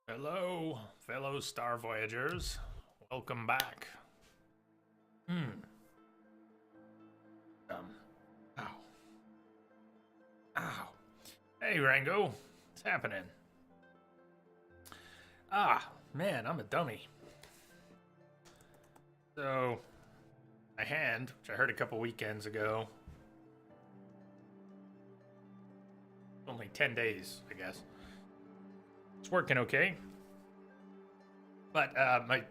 Hello, fellow Star Voyagers. Welcome back. Um. Ow. Ow. Hey, Rango. What's happening? Man, I'm a dummy. So, my hand, which I heard a couple weekends ago, only 10 days, I guess. It's working okay. But, my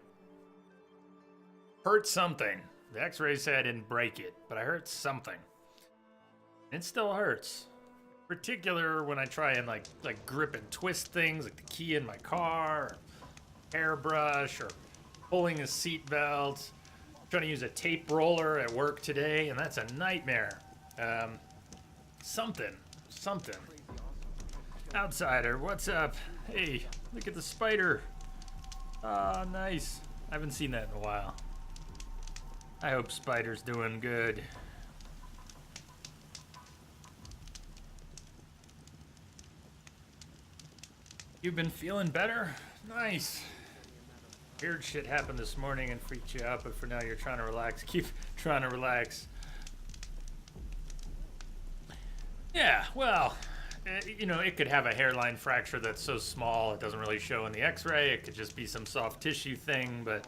hurt something. The x-ray said I didn't break it, but I hurt something. It still hurts. In particular when I try and like grip and twist things, like the key in my car, or hairbrush, or pulling a seat belt. Trying to use a tape roller at work today, and that's a nightmare. Something. Outsider, what's up? Hey, look at the spider. Ah, nice. I haven't seen that in a while. I hope Spider's doing good. You've been feeling better? Nice. Weird shit happened this morning and freaked you out, but for now you're trying to relax. Keep trying to relax. Yeah, well, it could have a hairline fracture that's so small it doesn't really show in the x-ray. It could just be some soft tissue thing, but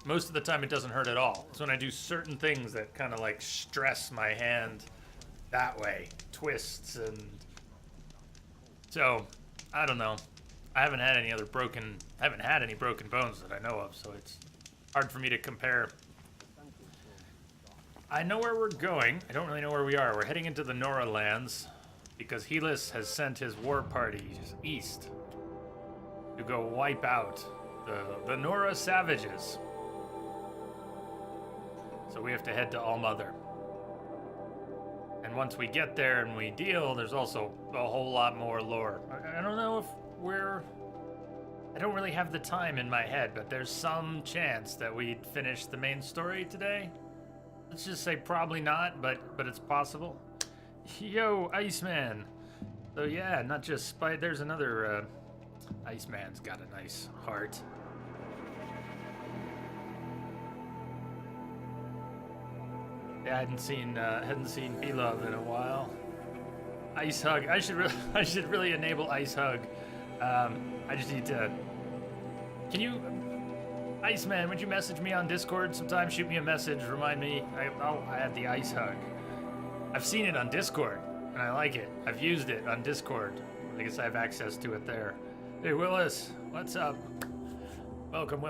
most of the time it doesn't hurt at all. It's when I do certain things that kind of like stress my hand that way, twists, and so I don't know. I haven't had any broken bones that I know of, so it's hard for me to compare. I know where we're going. I don't really know where we are. We're heading into the Nora lands because Helis has sent his war parties east to go wipe out the Nora savages. So we have to head to Allmother. And once we get there and we deal, there's also a whole lot more lore. I don't know if I don't really have the time in my head, but there's some chance that we'd finish the main story today. Let's just say probably not, but it's possible. Yo, Iceman. So yeah, not just Spider. There's another Iceman's got a nice heart. Yeah, I hadn't seen Belove in a while. Ice Hug. I should really enable Ice Hug. I just need to. Can you, Iceman? Would you message me on Discord sometime? Shoot me a message. Remind me. I had the Ice Hug. I've seen it on Discord and I like it. I've used it on Discord. I guess I have access to it there. Hey Willis, what's up? Welcome.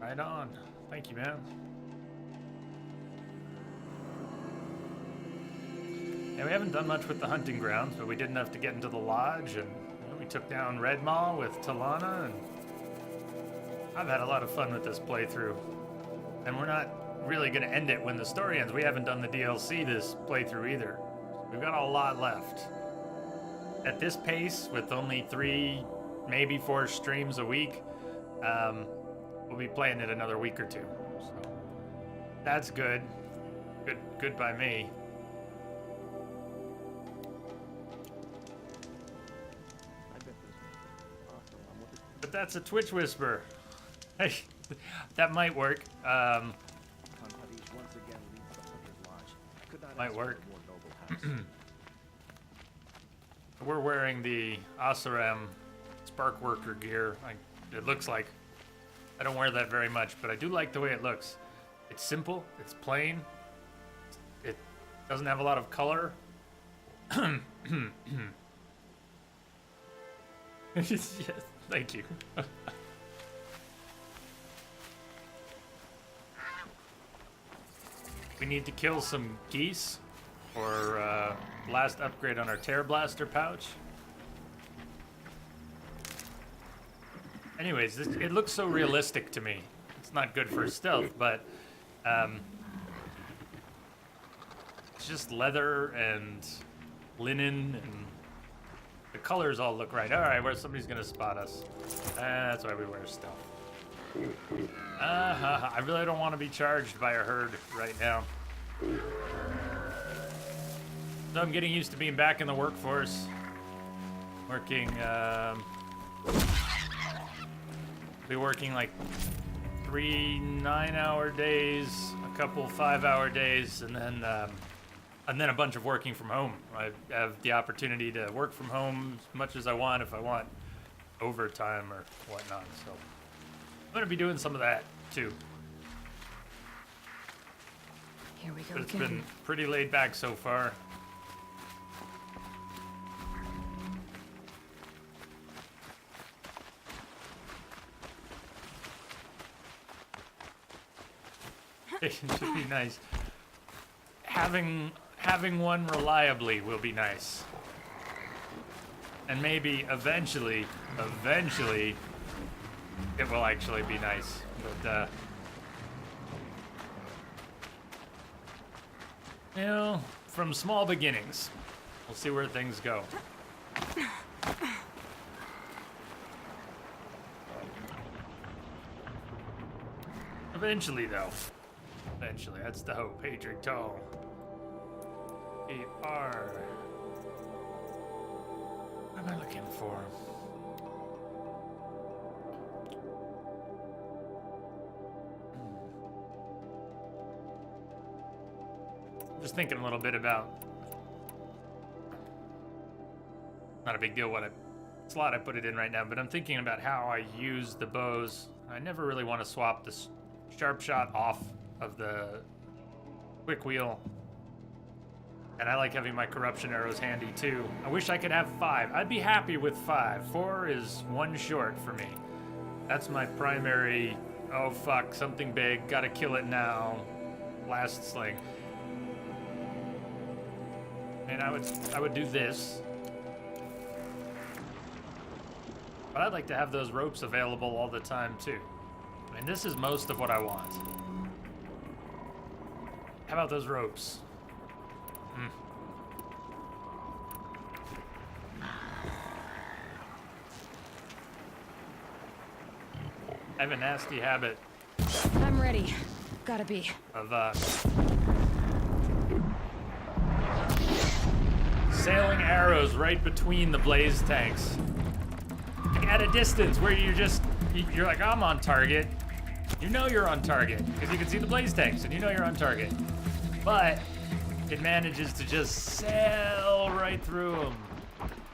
Right on. Thank you, man. Yeah, we haven't done much with the hunting grounds, but we did enough to get into the lodge, and we took down Red Maw with Talana, and I've had a lot of fun with this playthrough. And we're not really going to end it when the story ends. We haven't done the DLC this playthrough either. We've got a lot left. At this pace, with only 3, maybe 4 streams a week, we'll be playing it another week or 2. So that's good. Good by me. But that's a Twitch whisper. Hey, that might work. Might work. We're wearing the Oseram Sparkworker gear. It looks like. I don't wear that very much, but I do like the way it looks. It's simple. It's plain. It doesn't have a lot of color. Yes, thank you. We need to kill some geese for last upgrade on our Tear Blaster pouch. Anyways, it looks so realistic to me. It's not good for stealth, but it's just leather and linen, and the colors all look right. All right, where somebody's gonna spot us. That's why we wear stealth. I really don't want to be charged by a herd right now. So I'm getting used to being back in the workforce. Working, be working like 3 9-hour days, a couple 5-hour days, and then a bunch of working from home. I have the opportunity to work from home as much as I want if I want overtime or whatnot. So I'm gonna be doing some of that too. Here we go But it's again. been pretty laid back so far. It should be nice. Having one reliably will be nice. And maybe eventually it will actually be nice. But you know, from small beginnings. We'll see where things go. Eventually, though. Eventually, that's the hope. Hey, Drake Tall. AR. What am I looking for? Just thinking a little bit about. Not a big deal what slot I put it in right now, but I'm thinking about how I use the bows. I never really want to swap the sharp shot off of the quick wheel. And I like having my corruption arrows handy too. I wish I could have 5. I'd be happy with 5. 4 is 1 short for me. That's my primary, oh fuck, something big, gotta kill it now, last sling. And I would do this. But I'd like to have those ropes available all the time too. I mean, this is most of what I want. How about those ropes? I have a nasty habit I'm ready. Gotta be. of sailing arrows right between the blaze tanks. Like at a distance where you're like, I'm on target. You know you're on target because you can see the blaze tanks and you know you're on target. But it manages to just sail right through them.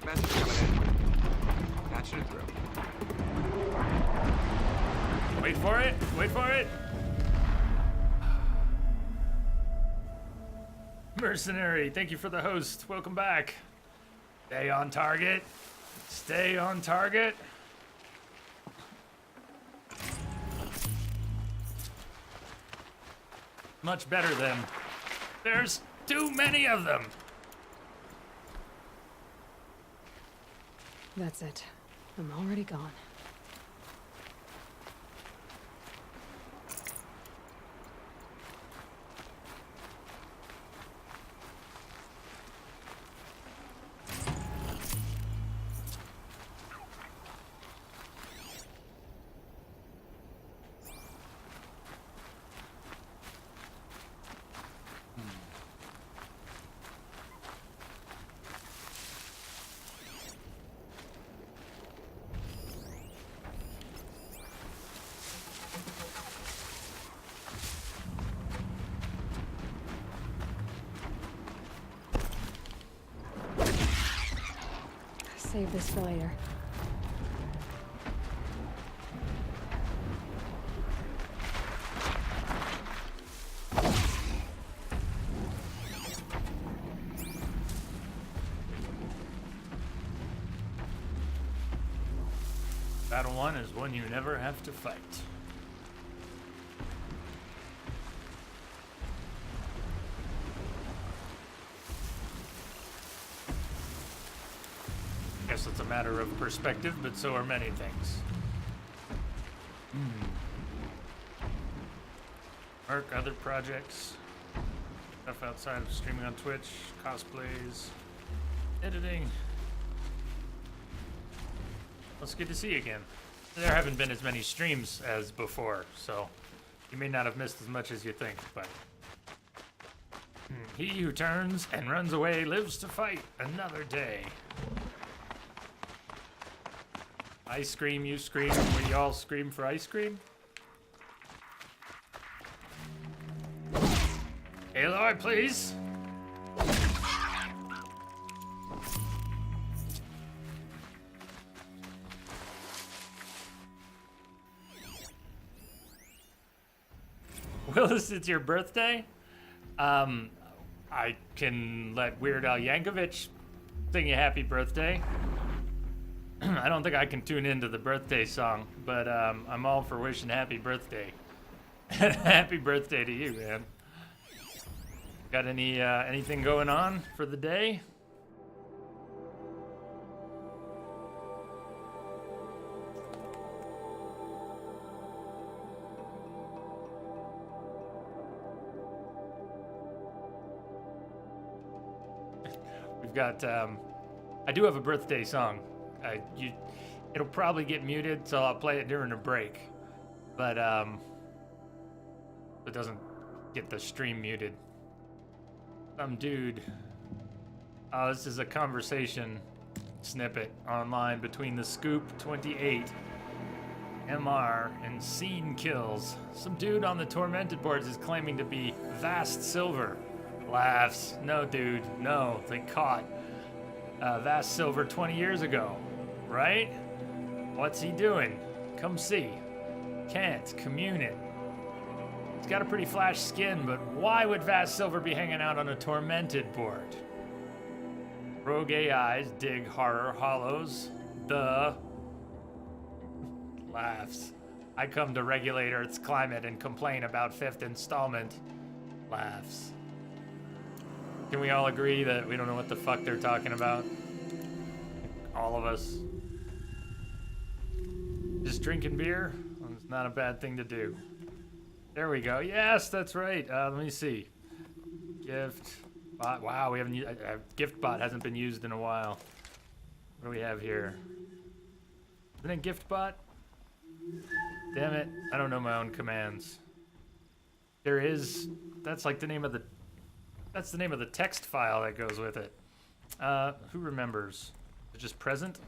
Message coming in. Patching it through. Wait for it. Wait for it. Mercenary, thank you for the host. Welcome back. Stay on target. Stay on target. Much better than there's too many of them. That's it. I'm already gone. Save this for later. Battle 1 is one you never have to fight. Guess it's a matter of perspective, but so are many things. Work, other projects, stuff outside of streaming on Twitch, cosplays, editing. Well, it's good to see you again. There haven't been as many streams as before, so you may not have missed as much as you think, but He who turns and runs away lives to fight another day. I scream, you scream, we all scream for ice cream. Aloy, please. Willis, it's your birthday. I can let Weird Al Yankovic sing you happy birthday. I don't think I can tune into the birthday song, but I'm all for wishing happy birthday. Happy birthday to you, man. Got anything going on for the day? We've got, I do have a birthday song. It'll probably get muted, so I'll play it during a break. But, it doesn't get the stream muted. Some dude. Oh, this is a conversation snippet online between the Scoop 28, MR, and Scene Kills. Some dude on the Tormented boards is claiming to be Vast Silver. Laughs. No, dude. No, they caught Vast Silver 20 years ago. Right? What's he doing? Come see. Can't. Communing. He's got a pretty flash skin, but why would Vast Silver be hanging out on a Tormented board? Rogue AIs dig horror hollows. The laughs. I come to regulate Earth's climate and complain about fifth installment. Laughs. Can we all agree that we don't know what the fuck they're talking about? All of us. Just drinking beer? Well, it's not a bad thing to do. There we go. Yes, that's right. Let me see. Gift bot. Wow, we haven't used. Gift bot hasn't been used in a while. What do we have here? Isn't it gift bot? Damn it! I don't know my own commands. There is. That's like the name of the. That's the name of the text file that goes with it. Who remembers? It's just present.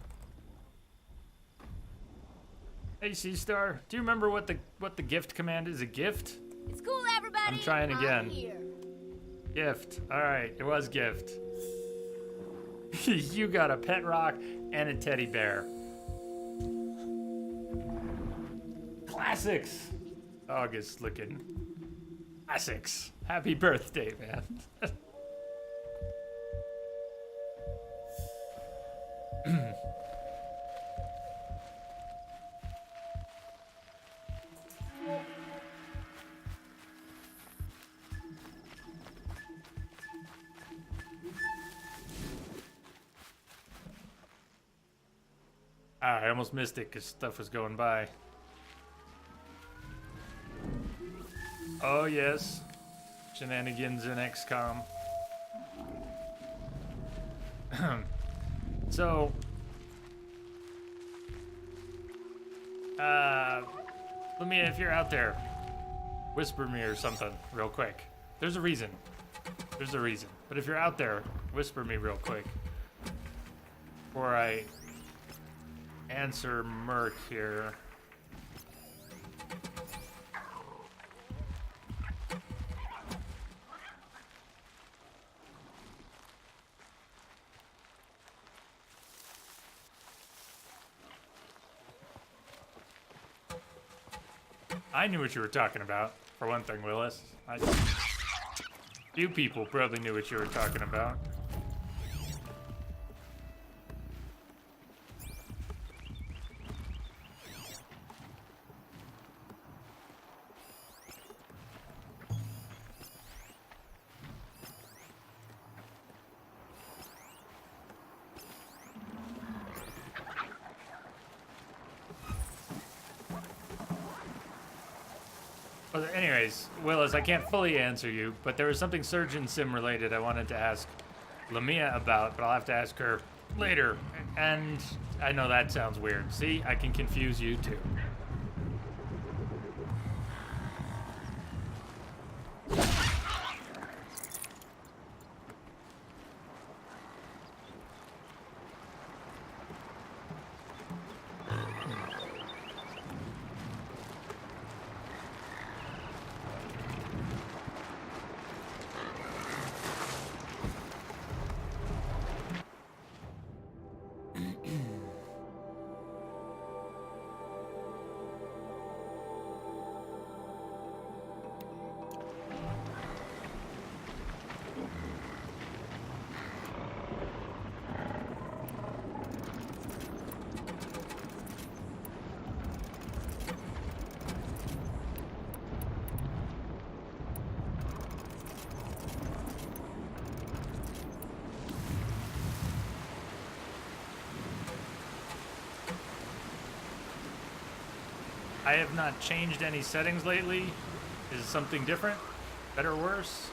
Hey, C-Star, do you remember what the gift command is? A gift? It's cool, everybody. I'm trying again. I'm here. Gift. All right, it was gift. You got a pet rock and a teddy bear. Classics. August looking. Classics. Happy birthday, man. I almost missed it because stuff was going by. Oh, yes. Shenanigans in XCOM. So, let me, if you're out there, whisper me or something real quick. There's a reason. There's a reason. But if you're out there, whisper me real quick before I answer Merc here. I knew what you were talking about, for one thing, Willis. Few people probably knew what you were talking about. Well, anyways, Willis, I can't fully answer you, but there was something Surgeon Sim related I wanted to ask Lamia about, but I'll have to ask her later. And I know that sounds weird. See, I can confuse you too. I have not changed any settings lately. Is something different? Better or worse?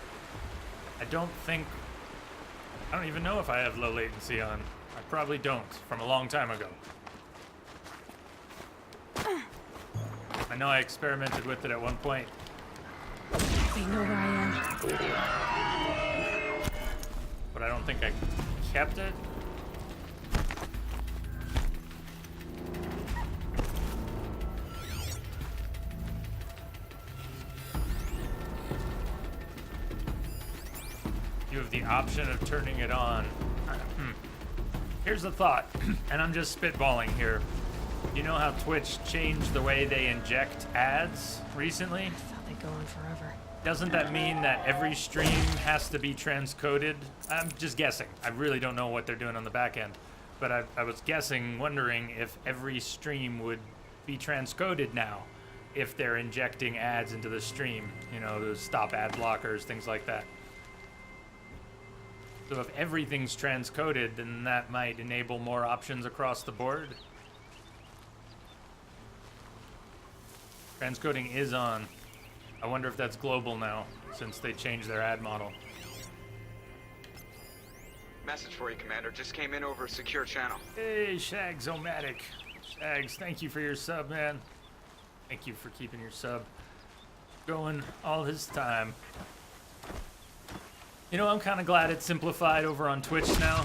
I don't even know if I have low latency on. I probably don't, from a long time ago. I know I experimented with it at one point. They know where I am. But I don't think I kept it. You have the option of turning it on. Here's the thought, and I'm just spitballing here. You know how Twitch changed the way they inject ads recently? I thought they'd go on forever. Doesn't that mean that every stream has to be transcoded? I'm just guessing. I really don't know what they're doing on the back end. But I was guessing, wondering if every stream would be transcoded now if they're injecting ads into the stream. You know, those stop ad blockers, things like that. So if everything's transcoded, then that might enable more options across the board. Transcoding is on. I wonder if that's global now, since they changed their ad model. Message for you, Commander. Just came in over a secure channel. Hey, Shags-O-Matic. Shags, thank you for your sub, man. Thank you for keeping your sub going all this time. You know, I'm kind of glad it's simplified over on Twitch now.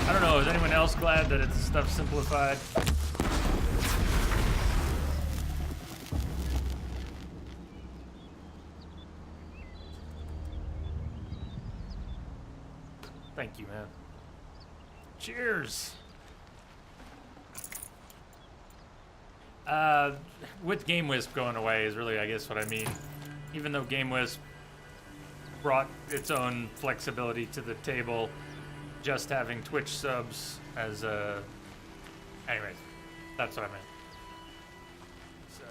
I don't know, is anyone else glad that it's stuff simplified? Thank you, man. Cheers! With GameWisp going away is really, I guess, what I mean. Even though GameWisp brought its own flexibility to the table, just having Twitch subs as a... Anyways, that's what I meant. So.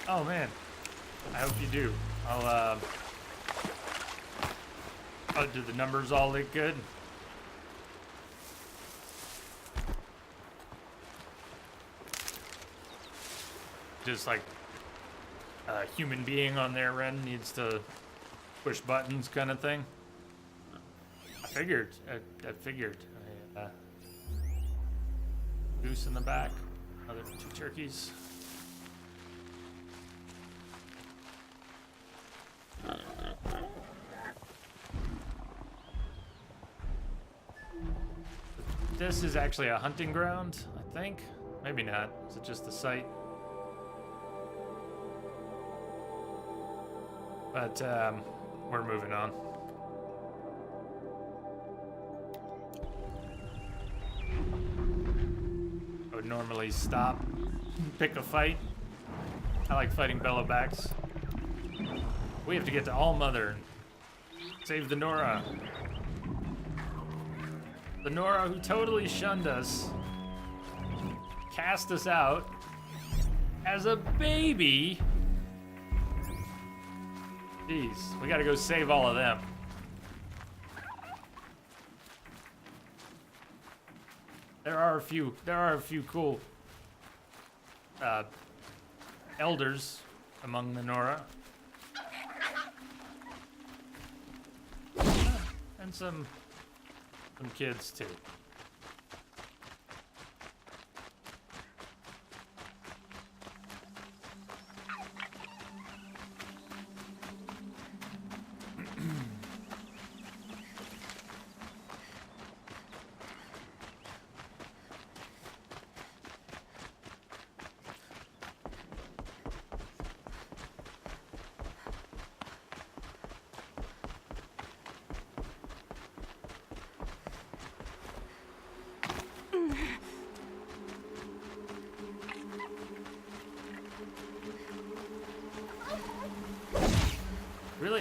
Oh man, I hope you do. Oh, do the numbers all look good? Just like a human being on their end needs to push buttons kind of thing? I figured. Goose in the back. Another 2 turkeys. This is actually a hunting ground, I think. Maybe not. Is it just a site? But we're moving on. I would normally stop, pick a fight. I like fighting bellowbacks. We have to get to Allmother. Save the Nora. The Nora who totally shunned us. Cast us out. As a baby. Jeez, we gotta go save all of them. There are a few cool elders among the Nora. And some kids too.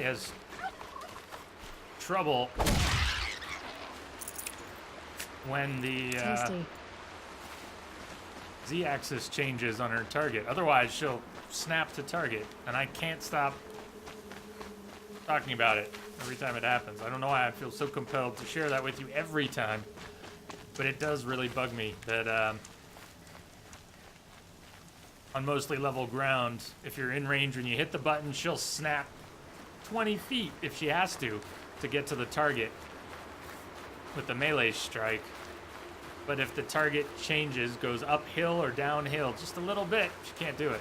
really has trouble when the Tasty. Z-axis changes on her target. Otherwise, she'll snap to target, and I can't stop talking about it every time it happens. I don't know why I feel so compelled to share that with you every time, but it does really bug me that on mostly level ground, if you're in range when you hit the button, she'll snap 20 feet if she has to get to the target with the melee strike. But if the target changes, goes uphill or downhill just a little bit, she can't do it.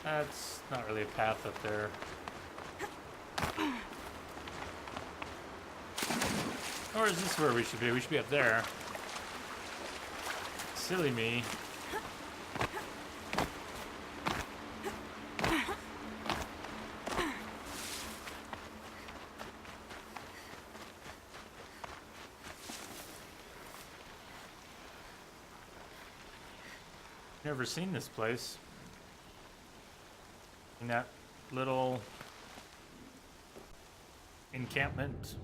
That's not really a path up there. Or is this where we should be? We should be up there. Silly me. Never seen this place. In that little encampment,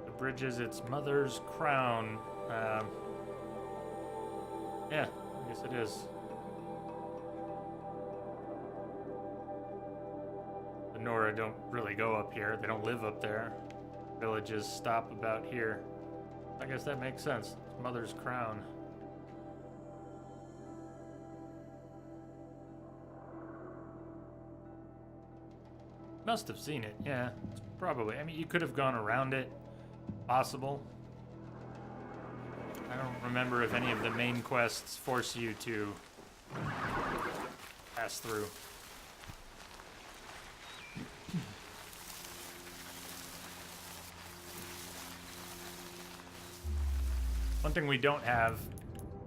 the bridge is its mother's crown. Yeah, I guess it is. The Nora don't really go up here. They don't live up there. Villages stop about here. I guess that makes sense. It's mother's crown. Must have seen it, yeah. It's probably. I mean, you could have gone around it. Possible. I don't remember if any of the main quests force you to pass through. One thing we don't have,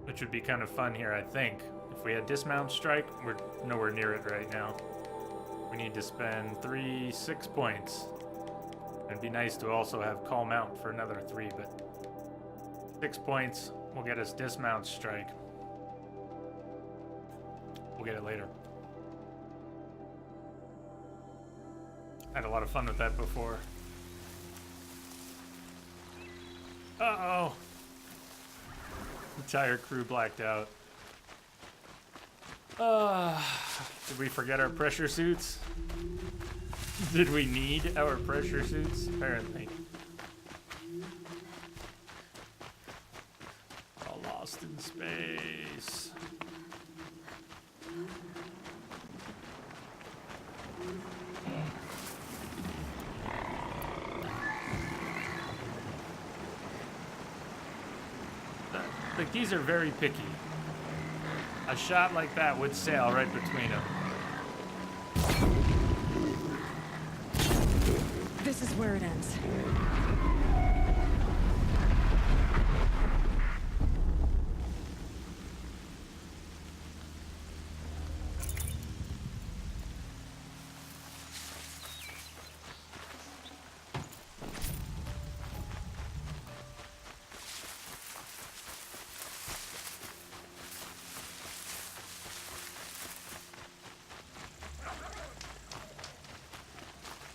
which would be kind of fun here, I think, if we had dismount strike, we're nowhere near it right now. We need to spend 6 points. It'd be nice to also have calm out for another 3, but 6 points will get us dismount strike. We'll get it later. I had a lot of fun with that before. Uh-oh. Entire crew blacked out. Did we forget our pressure suits? Did we need our pressure suits? Apparently. All lost in space. Like, these are very picky. A shot like that would sail right between them. This is where it ends.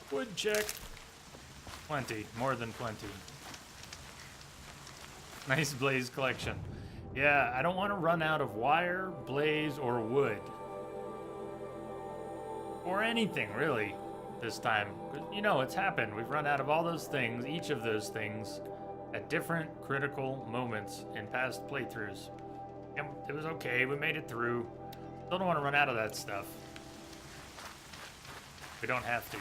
Wood check. Plenty. More than plenty. Nice blaze collection. Yeah, I don't want to run out of wire, blaze, or wood. Or anything, really, this time. You know, it's happened. We've run out of all those things, each of those things, at different critical moments in past playthroughs. And it was okay. We made it through. Still don't want to run out of that stuff. We don't have to.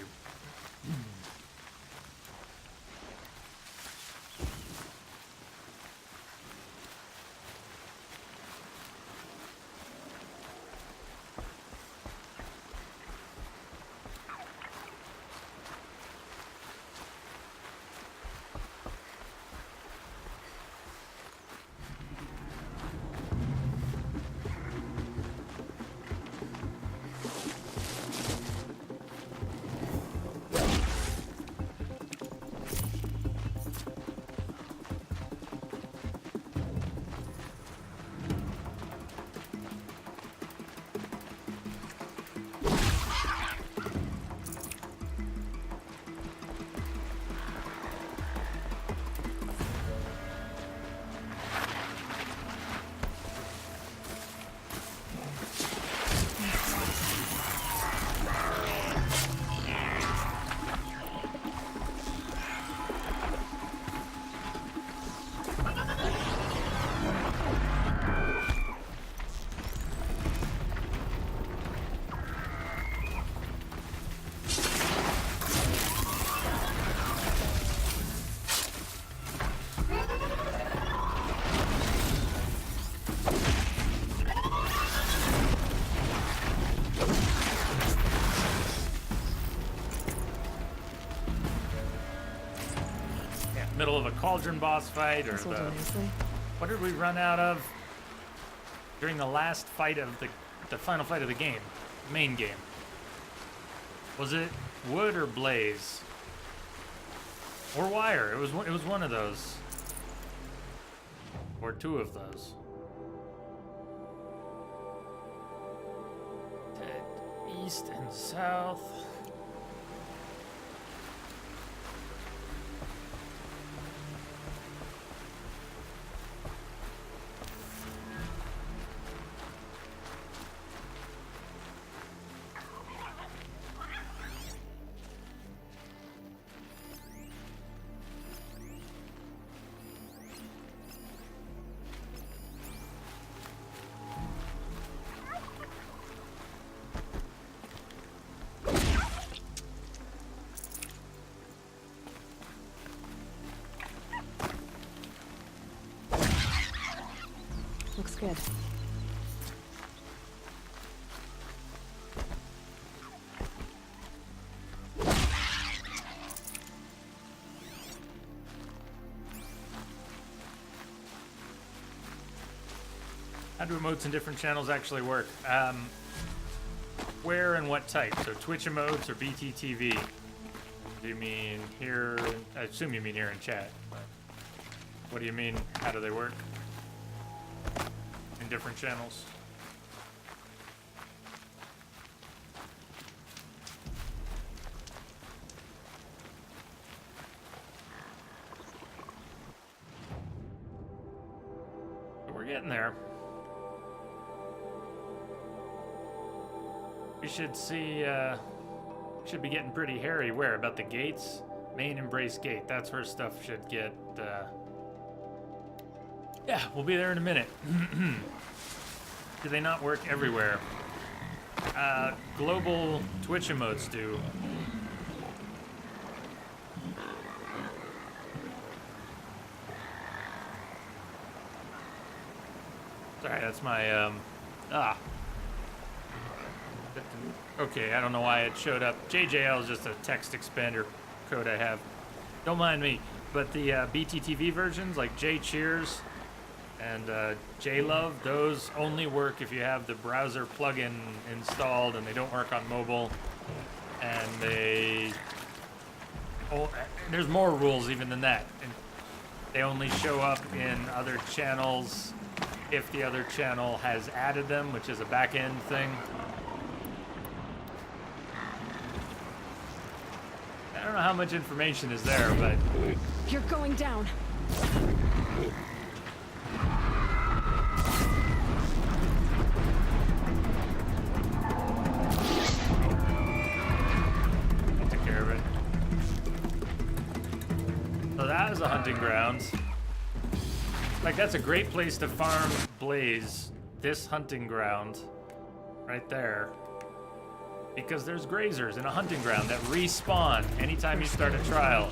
middle of a cauldron boss fight, or This will do the nicely. what did we run out of during the last fight of the final fight of the game, main game? Was it wood or blaze or wire? It was one of those, or two of those. Dead east and south. Looks good. How do emotes in different channels actually work? Where and what type? So Twitch emotes or BTTV? Do you mean here? I assume you mean here in chat. But what do you mean? How do they work in different channels? We're getting there. We should see, should be getting pretty hairy. Where? About the gates? Main Embrace Gate. That's where stuff should get, yeah, we'll be there in a minute. Do they not work everywhere? Global Twitch emotes do. Sorry, that's my, okay, I don't know why it showed up. JJL is just a text expander code I have. Don't mind me. But the BTTV versions, like J Cheers and J Love, those only work if you have the browser plugin installed, and they don't work on mobile. And they... Oh, there's more rules even than that. And they only show up in other channels if the other channel has added them, which is a back-end thing. I don't know how much information is there, but... You're going down. I took care of it. So that is a hunting ground. Like, that's a great place to farm Blaze. This hunting ground. Right there. Because there's grazers in a hunting ground that respawn anytime you start a trial.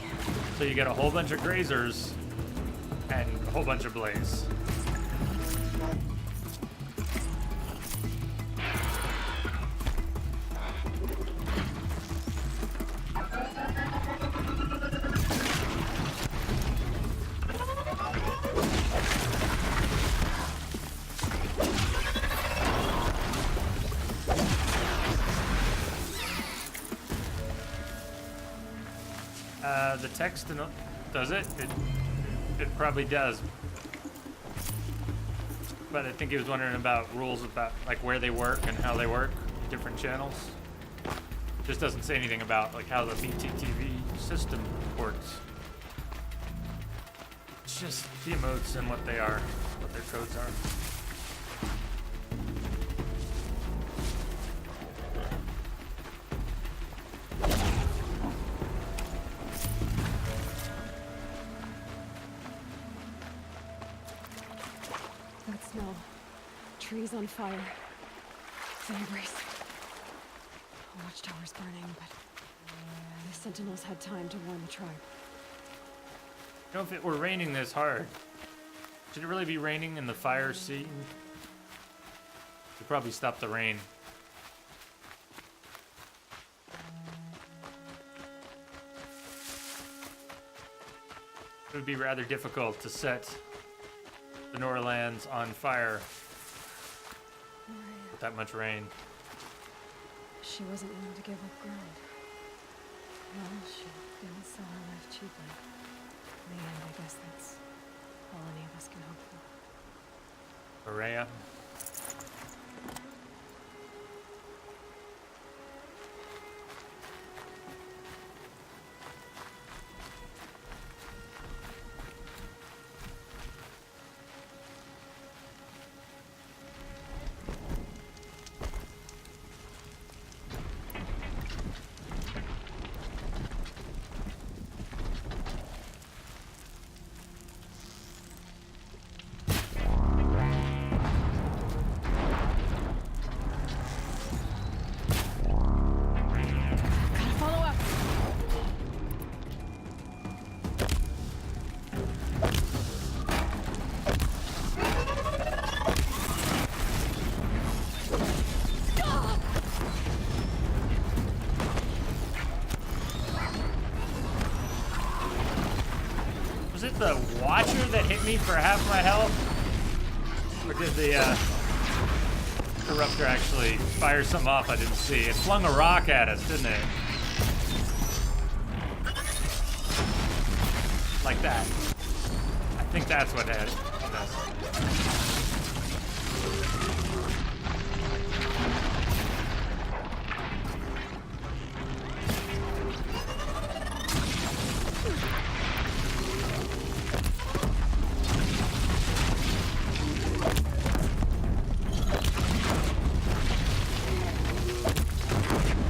So you get a whole bunch of grazers and a whole bunch of Blaze. The text, does it? It probably does. But I think he was wondering about rules about like where they work and how they work, different channels. Just doesn't say anything about like how the BTTV system works. It's just the emotes and what they are, what their codes are. That smell. Trees on fire. The Embrace. Watchtower's burning, but the Sentinels had time to warn the tribe. You know, if it were raining this hard, should it really be raining in the fire scene? Should probably stop the rain. It would be rather difficult to set the Norlands on fire with that much rain. She wasn't willing to give up ground. Well, she didn't sell her life cheaply. In the end, I guess that's all any of us can hope for. Maria. Gotta follow up. Was it the Watcher that hit me for half my health? Or did the Corruptor actually fire something off I didn't see? It flung a rock at us, didn't it? Like that. I think that's what had it.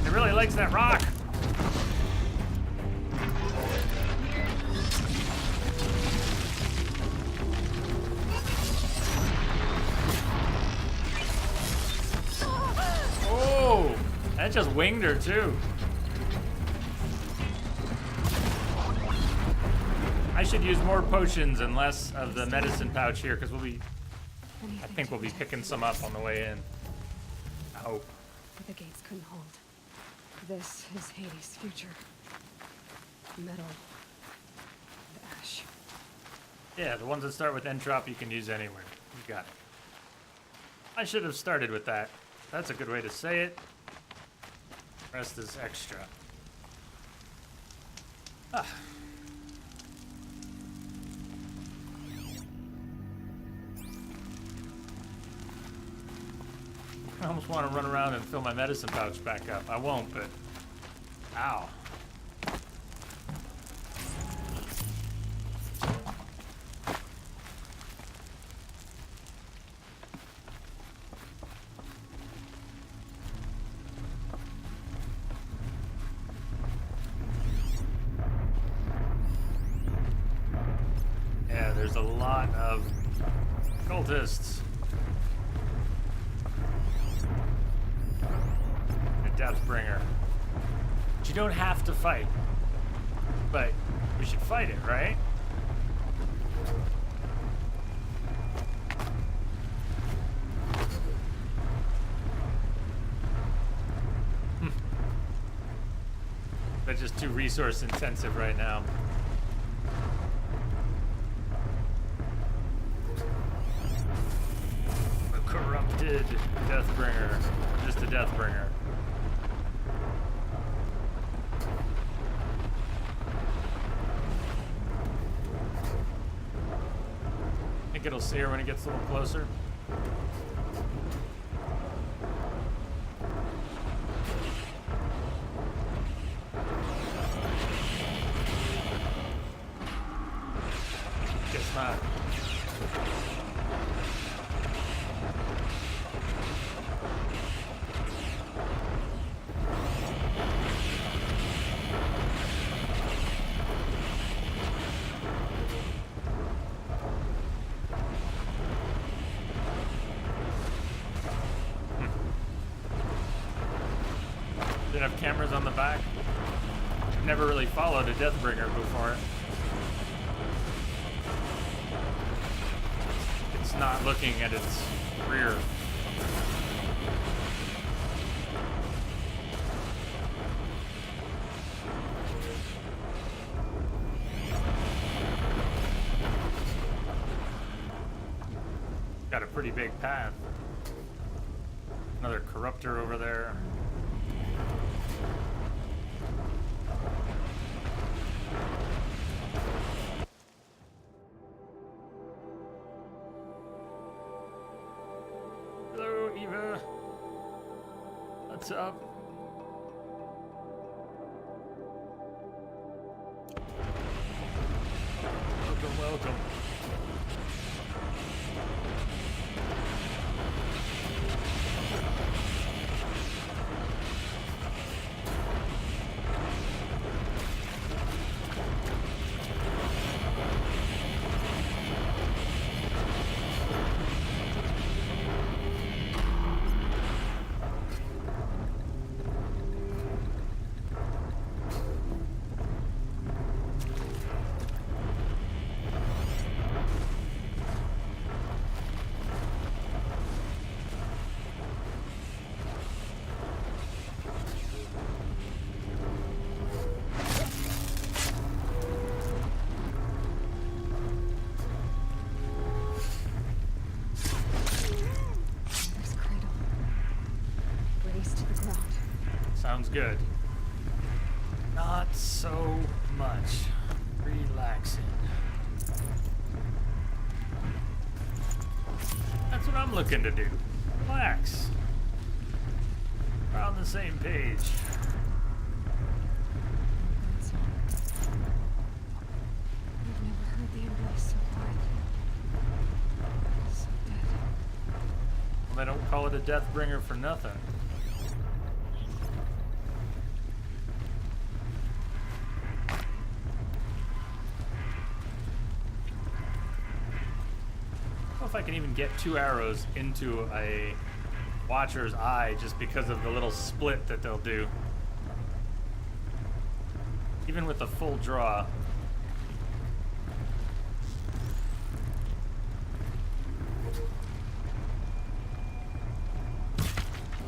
It really likes that rock. Oh, that just winged her too. I should use more potions and less of the medicine pouch here because I think we'll be picking some up on the way in. I hope. But the gates couldn't hold. This is Hades' future. Metal. And ash. Yeah, the ones that start with entropy you can use anywhere. You got it. I should have started with that. That's a good way to say it. Rest is extra. Ah. I almost want to run around and fill my medicine pouch back up. I won't, but... Ow. Yeah, there's a lot of cultists. Deathbringer. But you don't have to fight. But we should fight it, right? That's just too resource intensive right now. A corrupted Deathbringer. Just a Deathbringer. Think it'll see her when it gets a little closer. Guess not. Didn't have cameras on the back. Never really followed a Deathbringer before. It's not looking at its rear. pretty big path. Another corruptor over there. Hello, Eva. What's up? Welcome, welcome. There's Cradle. Brace to the ground. Sounds good. Not so much. Relaxing. That's what I'm looking to do. Relax. We're on the same page. That's all. I've never heard the embrace so quiet. So dead. Well, they don't call it a Deathbringer for nothing. I don't know if I can even get 2 arrows into a Watcher's eye just because of the little split that they'll do. Even with the full draw. I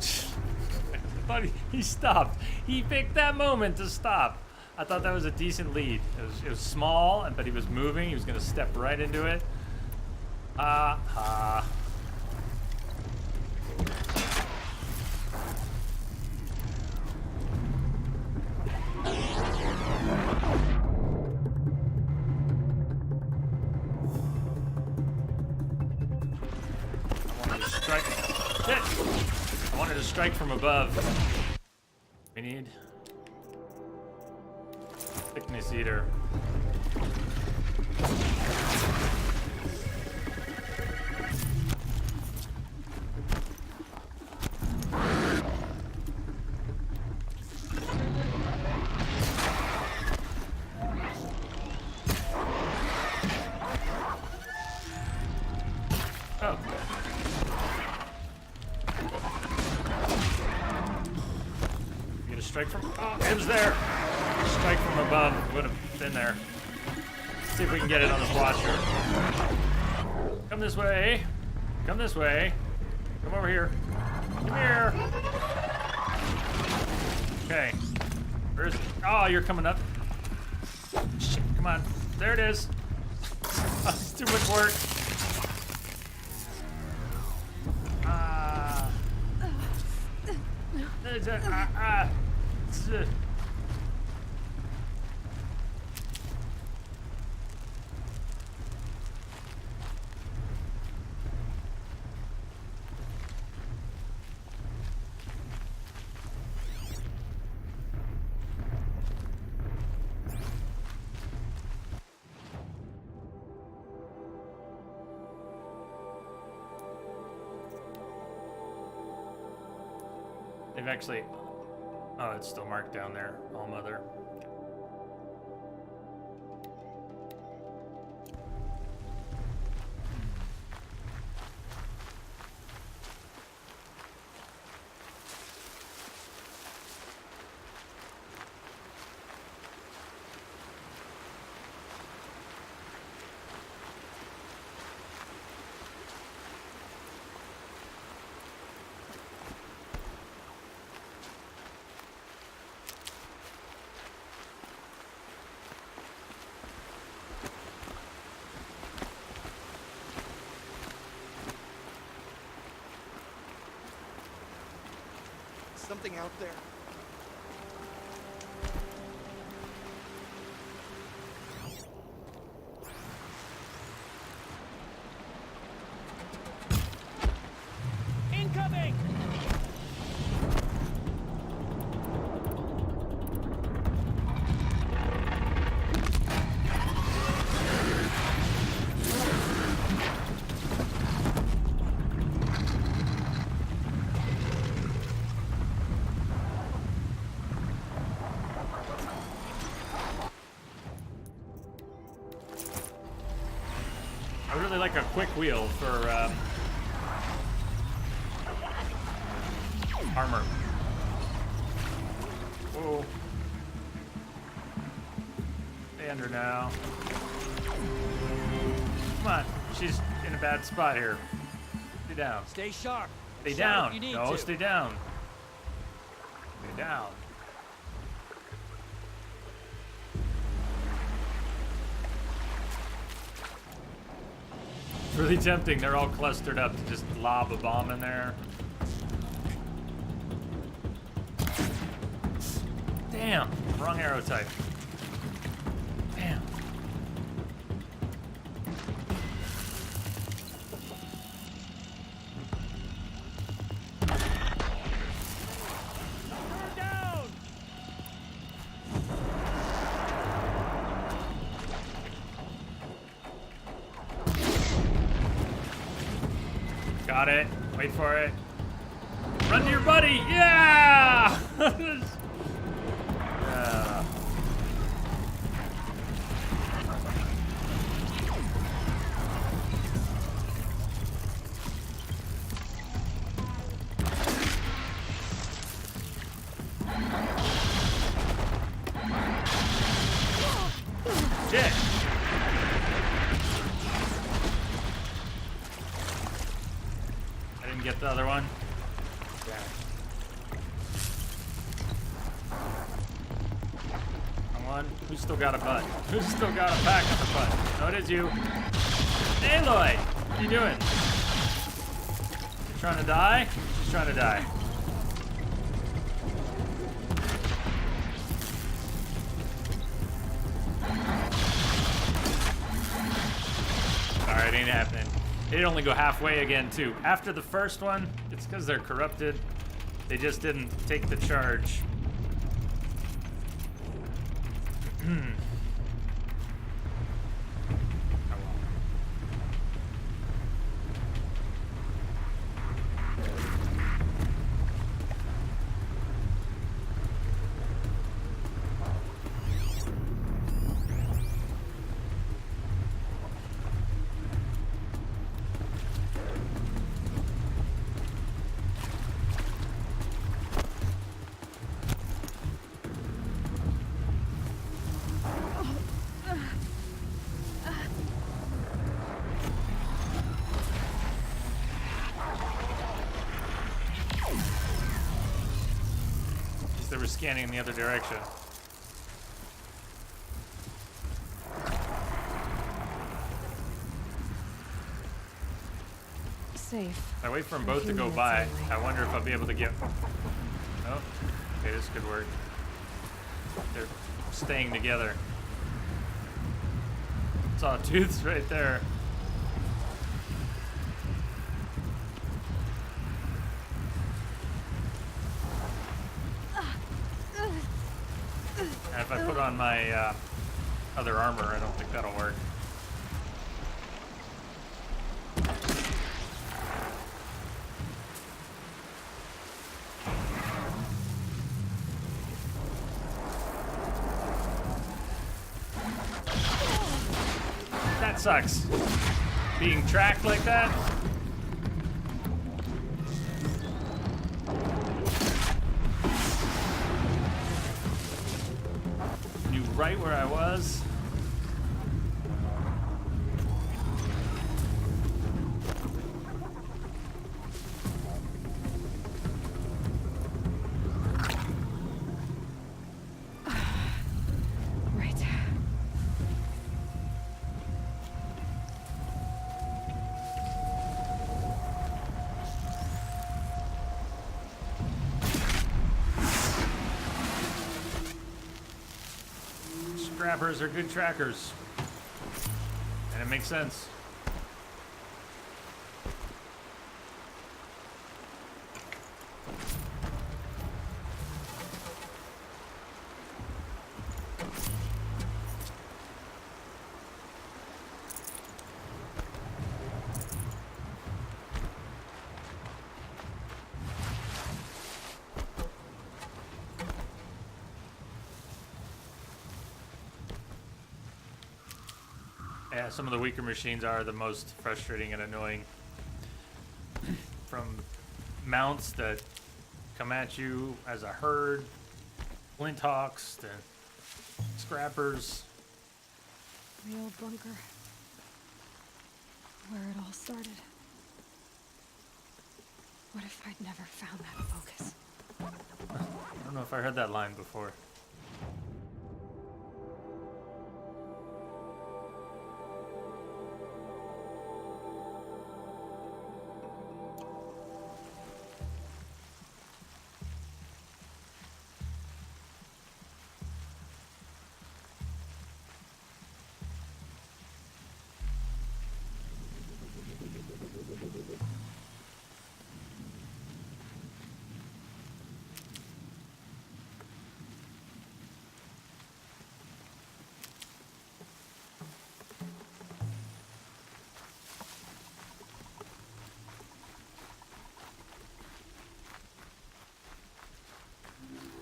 thought he stopped. He picked that moment to stop. I thought that was a decent lead. It was small, but he was moving. He was going to step right into it. Ha ha. I wanted to strike. Shit! I wanted to strike from above. We need thickness eater. Oh. Get a strike from. Oh, it was there. Strike from above would have been there. See if we can get it on this Watcher. Come this way. Come this way. Come over here. Come here. Okay. Where's? Oh, you're coming up. Shit, come on. There it is. Oh, it's too much work. They've actually. Oh, it's still marked down there. All Mother. something out there? Incoming! I really like a quick wheel for armor. Whoa. Stand her now. Come on, she's in a bad spot here. Stay down. Stay sharp. Stay Shout down. if you need No, to. stay down. Stay down. It's really tempting. They're all clustered up to just lob a bomb in there. Damn, wrong arrow type. Damn. Turn down! Got it. Wait for it. Run to your buddy. Yeah! Yeah. Shit. I didn't get the other one. Come on. Who's still got a butt? Who's still got a pack on the butt? No, it is you. Aloy! What are you doing? You trying to die? She's trying to die. Alright, ain't happening. It'd only go halfway again, too. After the first one, it's because they're corrupted. They just didn't take the charge. They were scanning in the other direction. Safe. I wait for them both to go by. I wonder if I'll be able to get. Oh, okay, this could work. They're staying together. Sawtooth's right there. And if I put on my other armor, I don't think that'll work. That sucks. Being tracked like that. Knew right where I was. Right. Scrappers are good trackers. And it makes sense. Yeah, some of the weaker machines are the most frustrating and annoying. From mounts that come at you as a herd, Flinthawks to Scrappers. The old bunker. Where it all started. What if I'd never found that focus? I don't know if I heard that line before.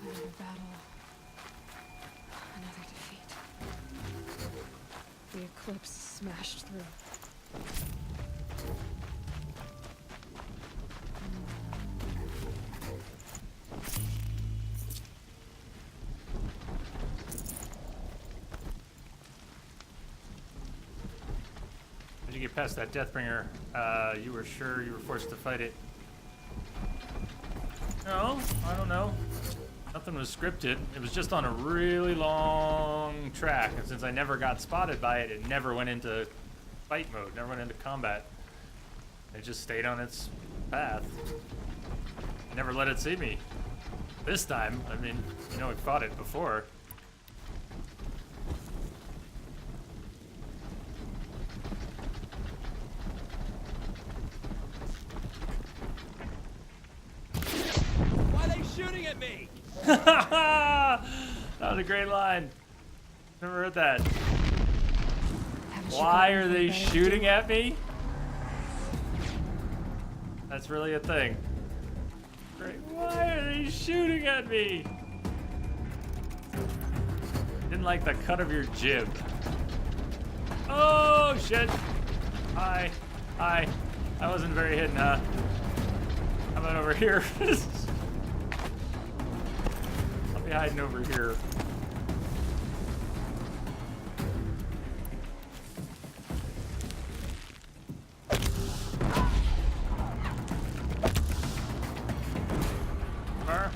Another battle. Another defeat. The eclipse smashed through. Did you get past that Deathbringer? You were sure you were forced to fight it? No, I don't know. Nothing was scripted. It was just on a really long track, and since I never got spotted by it, it never went into fight mode, never went into combat. It just stayed on its path. Never let it see me. This time, I mean, you know, we fought it before. Why are they shooting at me? That was a great line. Never heard that. Haven't you Why got are anything they better to shooting do? at me? That's really a thing. Great. Why are they shooting at me? Didn't like the cut of your jib. Oh shit. Hi. Hi. I wasn't very hidden, huh? How about over here? I'll be hiding over here. Bar.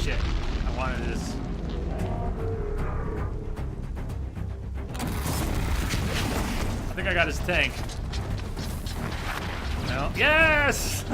Shit, I wanted this. I think I got his tank. No. Yes!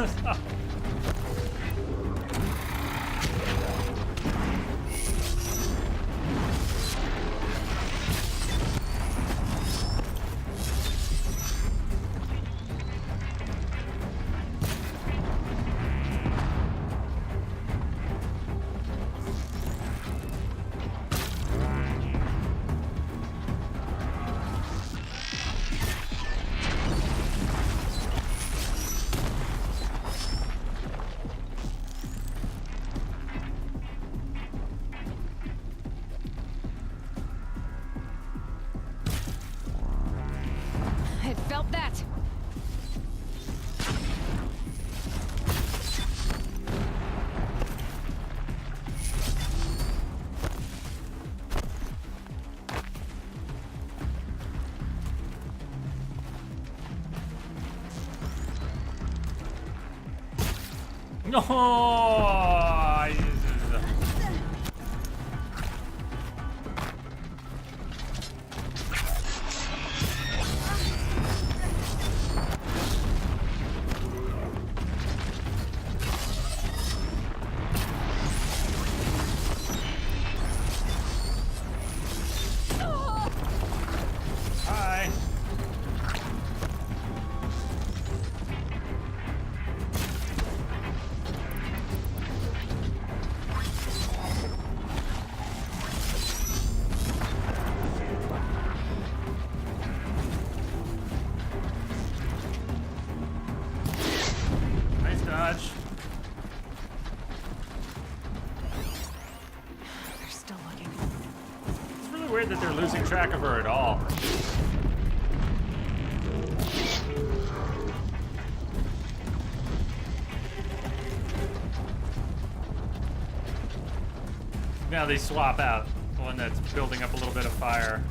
I felt that. No! weird that they're losing track of her at all. Now they swap out the one that's building up a little bit of fire.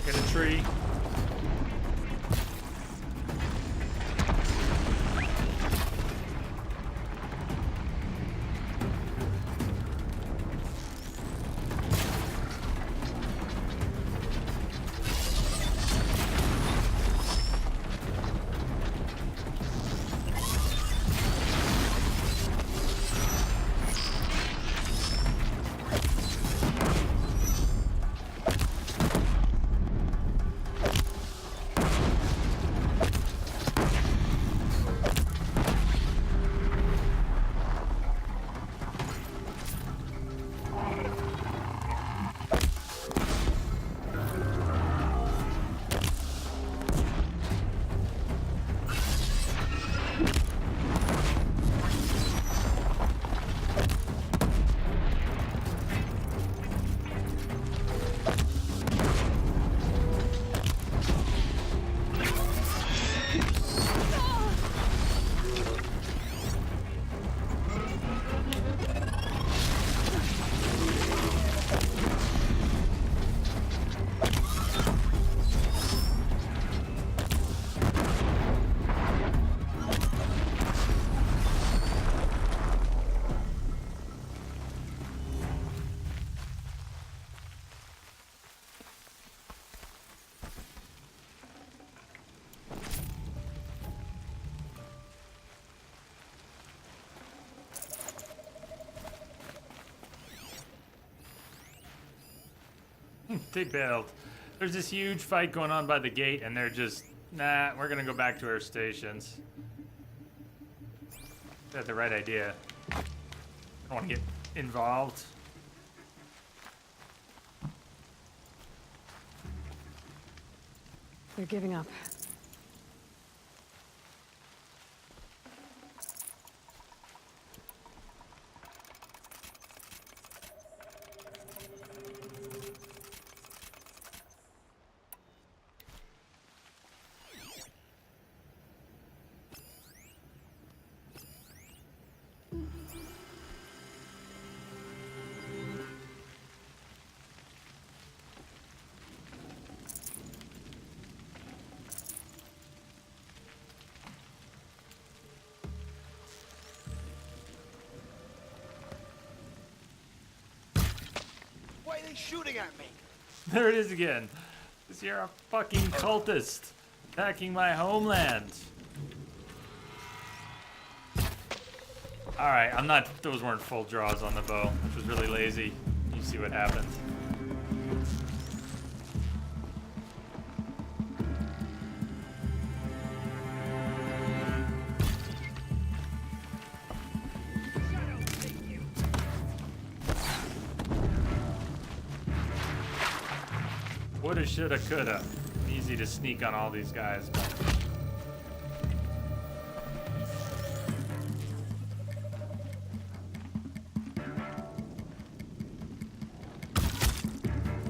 Hit a tree. They bailed. There's this huge fight going on by the gate, and they're just, nah, we're gonna go back to our stations. They had the right idea. I don't want to get involved. They're giving up. Why are they shooting at me? There it is again. This you're a fucking cultist attacking my homeland. Alright, I'm not, those weren't full draws on the bow, which was really lazy. You see what happens. Woulda, shoulda, coulda. Easy to sneak on all these guys.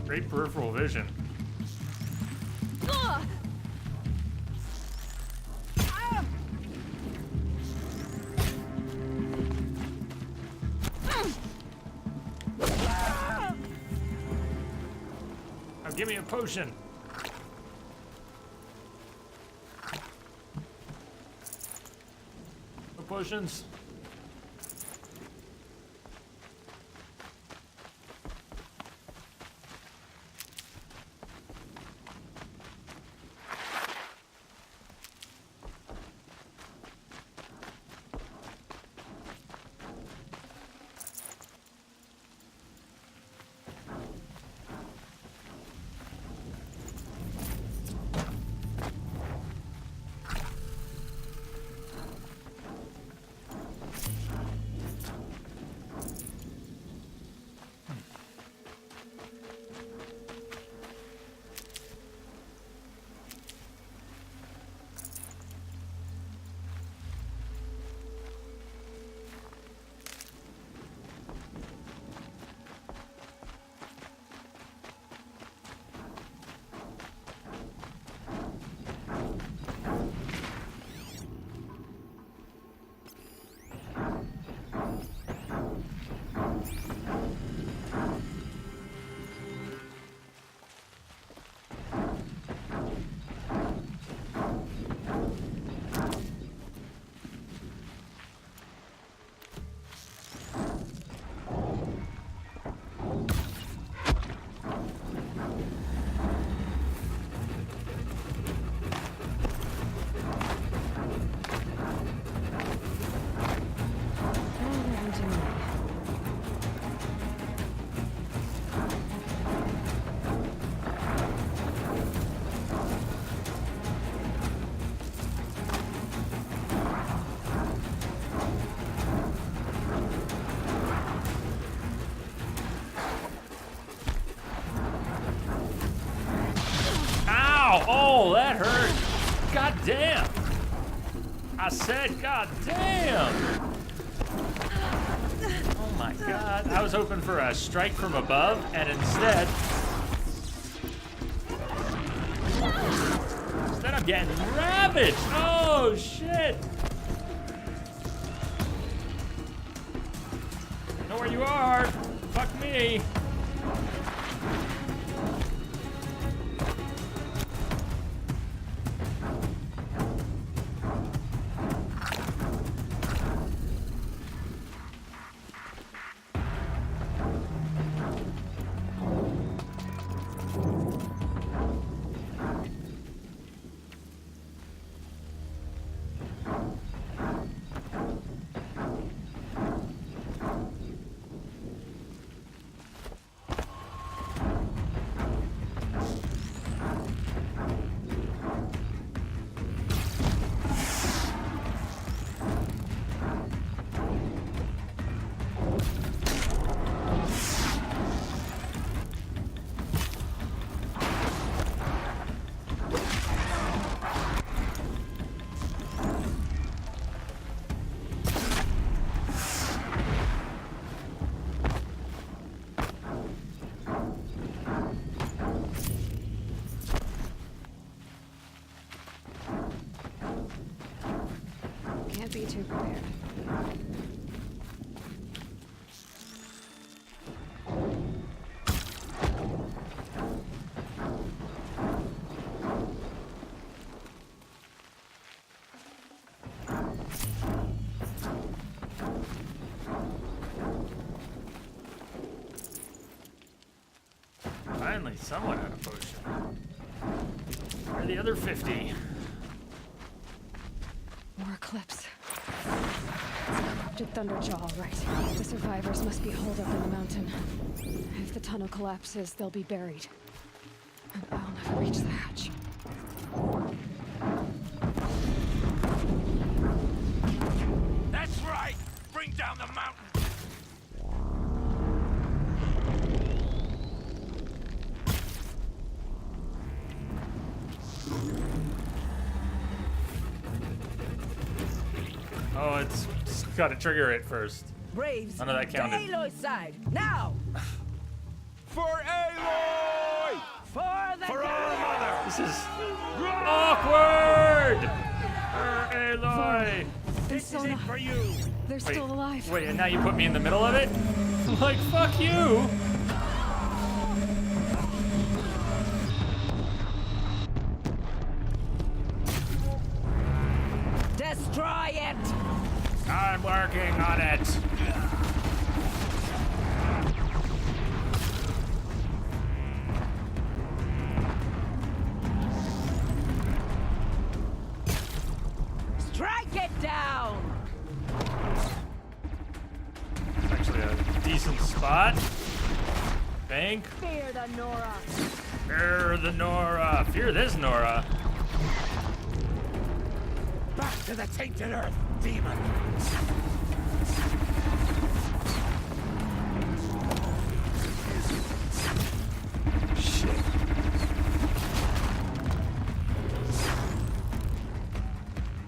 Great peripheral vision. Now give me a potion. No potions. Ow! Oh, that hurt. God damn. I said, God damn. Oh my God. I was hoping for a strike from above, and instead I'm getting ravaged. Oh shit. I know where you are. Fuck me. Can't be too prepared. Finally, someone had a potion. Where are the other 50? More Eclipse. Corrupted Thunderjaw, all right. The survivors must be holed up in the mountain. If the tunnel collapses, they'll be buried. And I'll never reach the hatch. That's right! Bring down the mountain! Oh, it's got to trigger it first. Braves, None of that counted. to Aloy's side, now! For Aloy! For the For our mother! This is awkward! Aloy! This is Sona, it for you! they're still alive. Wait, and now you put me in the middle of it? Like, fuck you! Destroy it! I'm working on it. Strike it down! It's actually a decent spot. Bank. Fear the Nora! Fear the Nora. Fear this Nora. Back to the tainted earth, demon! Shit.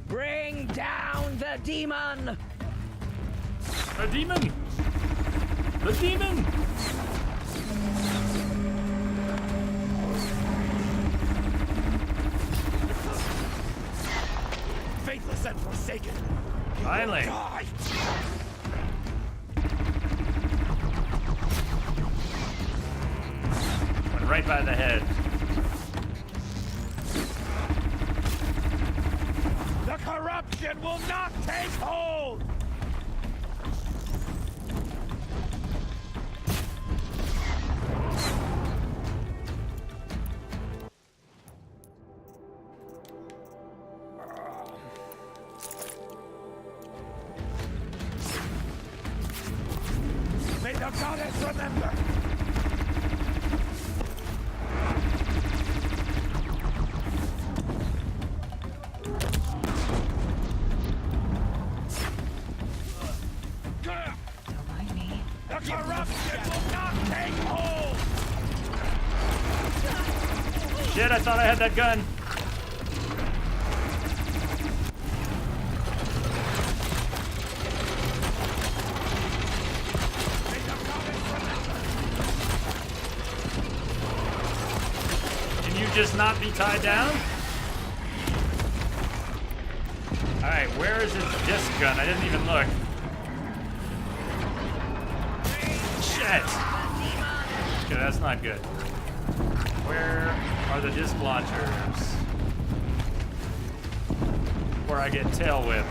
Bring down the demon! The demon! The demon! Faithless and forsaken! You Finally. will die! Went right by the head. The corruption will not take hold! May the goddess remember! Don't mind me. The corruption will not take hold! Shit, I thought I had that gun. Can you just not be tied down? Alright, where is his disc gun? I didn't even look. Shit! Okay, that's not good. Where are the disc launchers? Where I get tail whipped.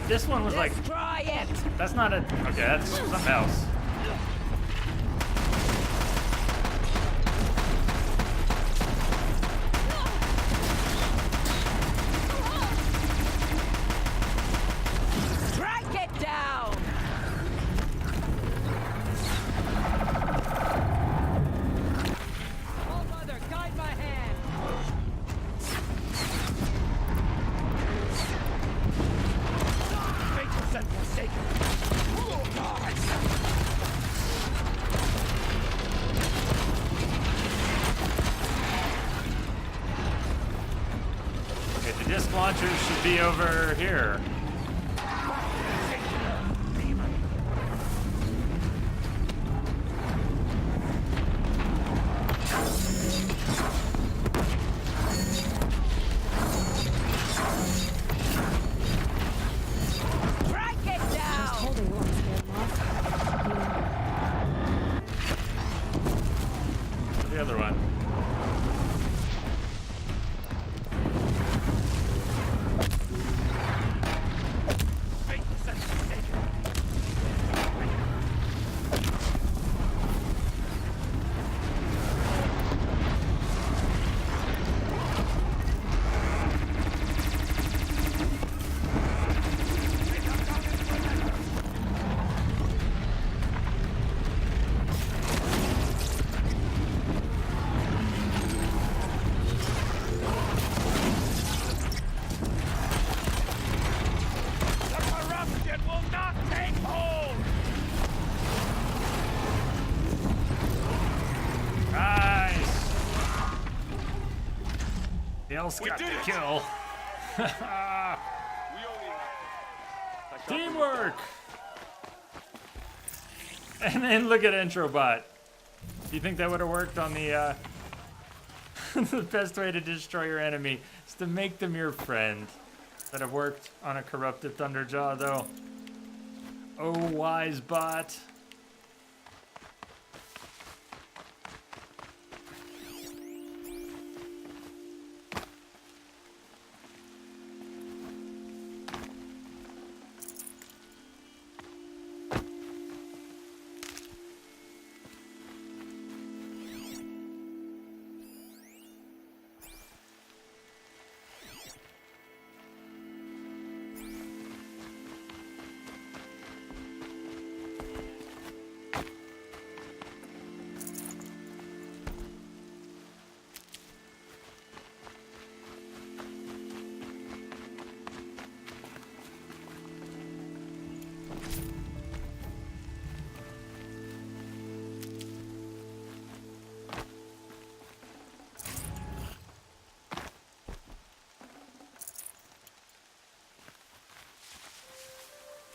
This one was like, Destroy it! that's not a, okay, that's something else. Strike it down! Oh, Mother, guide my hand! Faithful and forsaken. Oh, God. Okay, the disc launchers should be over here. Strike it down! Holding on, scared moth. The other one. Faithful and forsaken. The corruption will not take hold! Nice. The else We got did the it. kill. We only have... Teamwork. And then look at Entrobot. Do you think that would have worked on the the best way to destroy your enemy is to make them your friend? That have worked on a corrupted Thunderjaw though. Oh, wise bot.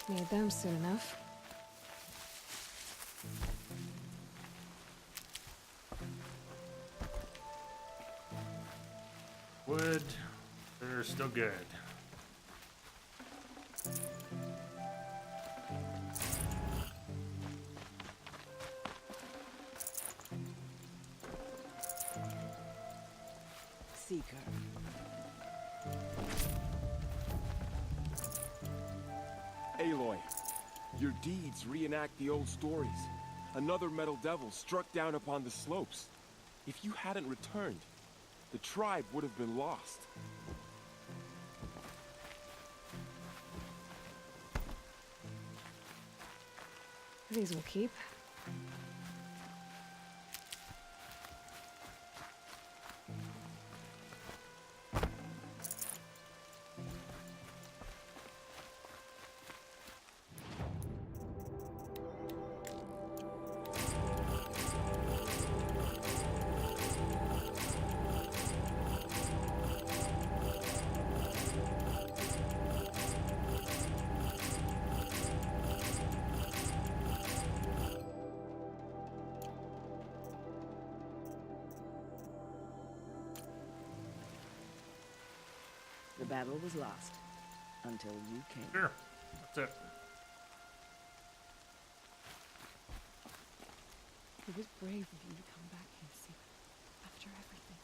Need them soon enough. Wood. They're still good. Seeker. Aloy, your deeds reenact the old stories. Another metal devil struck down upon the slopes. If you hadn't returned, the tribe would have been lost. These will keep. battle was lost. Until you came. Sure. That's it. It was brave of you to come back here, Secret. After everything.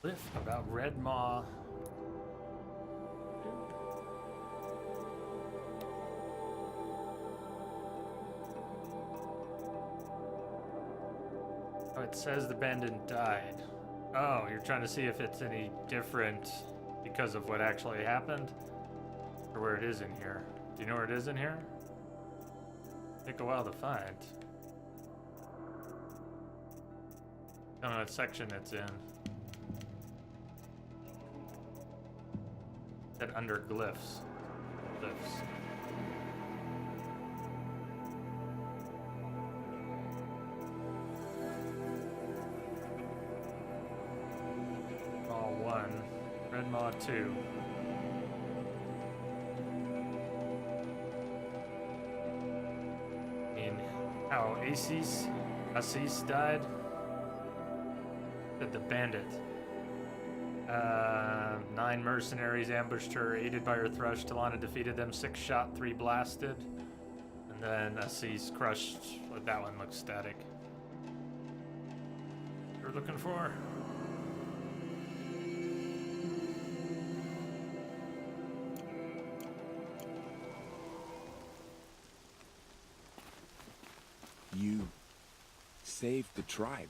Cliff about Red Maw. Oh, it says the bandit died. Oh, you're trying to see if it's any different because of what actually happened? Or where it is in here? Do you know where it is in here? Take a while to find. I don't know what section it's in. That under glyphs. Glyphs. Maw 1. Red Maw 2. How Assis died? Said the bandit. 9 mercenaries ambushed her, aided by her thrush. Talana defeated them, 6 shot, 3 blasted. And then Assis crushed. Well, that one looks static. You're looking for? You saved the tribe.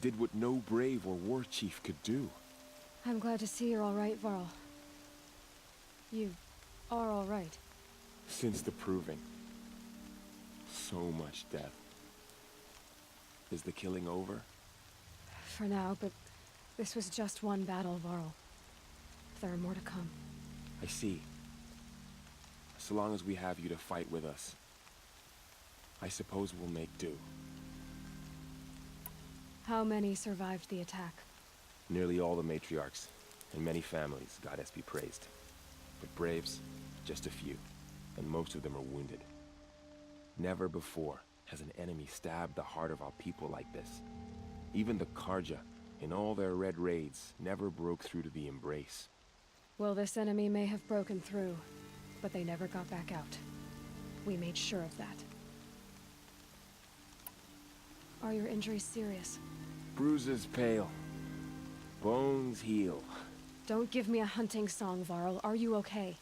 Did what no brave or war chief could do. I'm glad to see you're all right, Varl. You are all right. Since the proving. So much death. Is the killing over? For now, but this was just one battle, Varl. There are more to come. I see. So long as we have you to fight with us, I suppose we'll make do. How many survived the attack? Nearly all the matriarchs, and many families, goddess be praised. But braves, just a few, and most of them are wounded. Never before has an enemy stabbed the heart of our people like this. Even the Karja, in all their red raids, never broke through to the Embrace. Well, this enemy may have broken through, but they never got back out. We made sure of that. Are your injuries serious? Bruises pale. Bones heal. Don't give me a hunting song, Varl. Are you okay?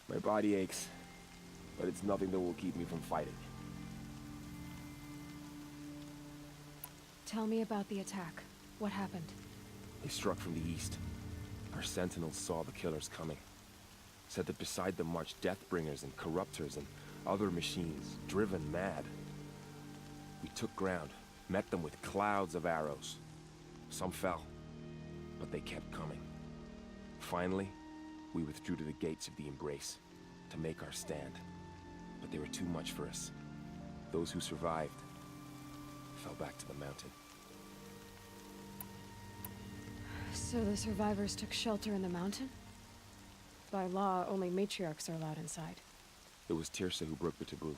My body aches, but it's nothing that will keep me from fighting. Tell me about the attack. What happened? They struck from the east. Our sentinels saw the killers coming. Said that beside them marched Deathbringers and Corruptors and other machines, driven mad. We took ground, met them with clouds of arrows. Some fell, but they kept coming. Finally, we withdrew to the gates of the Embrace to make our stand. But they were too much for us. Those who survived fell back to the mountain. So the survivors took shelter in the mountain? By law, only matriarchs are allowed inside. It was Tirsa who broke the taboo,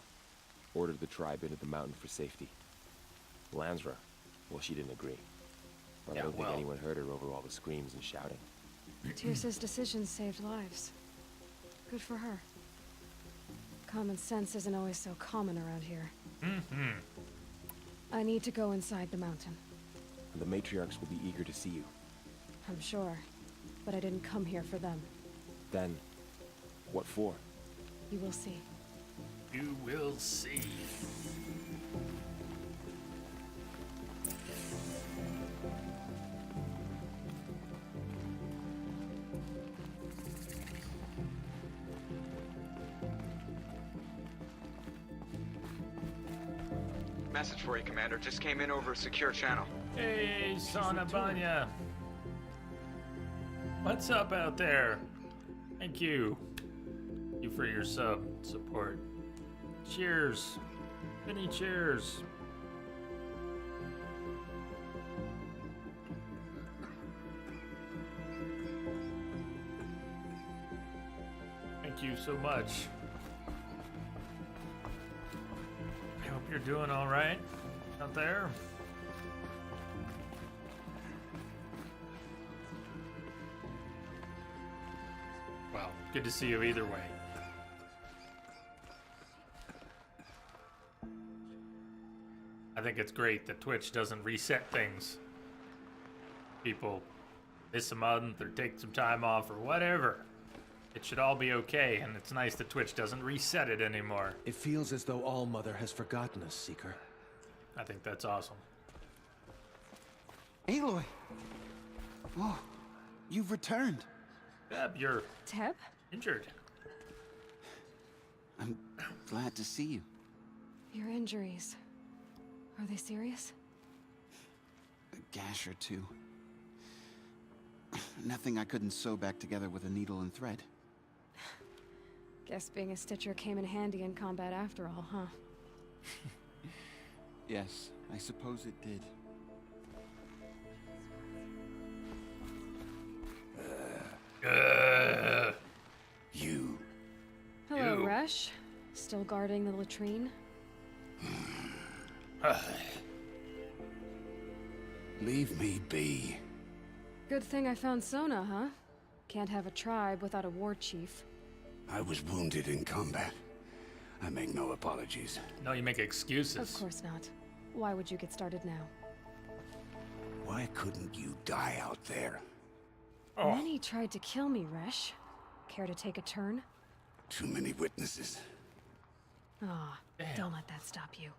ordered the tribe into the mountain for safety. Lansra, well, she didn't agree. But I don't think anyone heard her over all the screams and shouting. Tirsa's decisions saved lives. Good for her. Common sense isn't always so common around here. Mm-hmm. I need to go inside the mountain. And the matriarchs will be eager to see you. I'm sure. But I didn't come here for them. Then, what for? You will see. You will see. Message for you, Commander. Just came in over a secure channel. Hey, Sonabanya. What's up out there? Thank you. Thank you for your support. Cheers. Many cheers. Thank you so much. I hope you're doing all right out there. Good to see you either way. I think it's great that Twitch doesn't reset things. People miss a month or take some time off or whatever. It should all be okay, and it's nice that Twitch doesn't reset it anymore. It feels as though All Mother has forgotten us, Seeker. I think that's awesome. Aloy! Oh, you've returned. Deb, you're Teb? injured. I'm glad to see you. Your injuries. Are they serious? A gash or two. Nothing I couldn't sew back together with a needle and thread. Guess being a Stitcher came in handy in combat after all, huh? Yes, I suppose it did. You. Hello, Ew. Resh. Still guarding the latrine? Leave me be. Good thing I found Sona, huh? Can't have a tribe without a war chief. I was wounded in combat. I make no apologies. No, you make excuses. Of course not. Why would you get started now? Why couldn't you die out there? Oh. Many tried to kill me, Resh. Care to take a turn? Too many witnesses. Ah, Damn. don't let that stop you.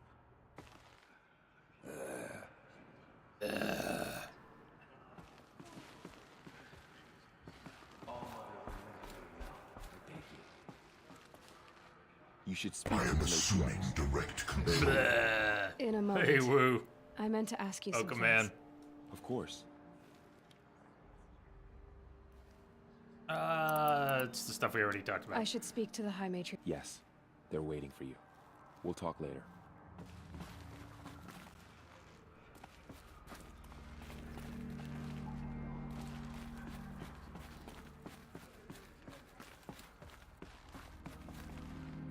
You should speak to the Matriarchs. direct control. Bleh. In a moment. Hey, woo. I meant to ask you Oh, something. man. Of course. It's the stuff we already talked about. I should speak to the High Matri. Yes. They're waiting for you. We'll talk later.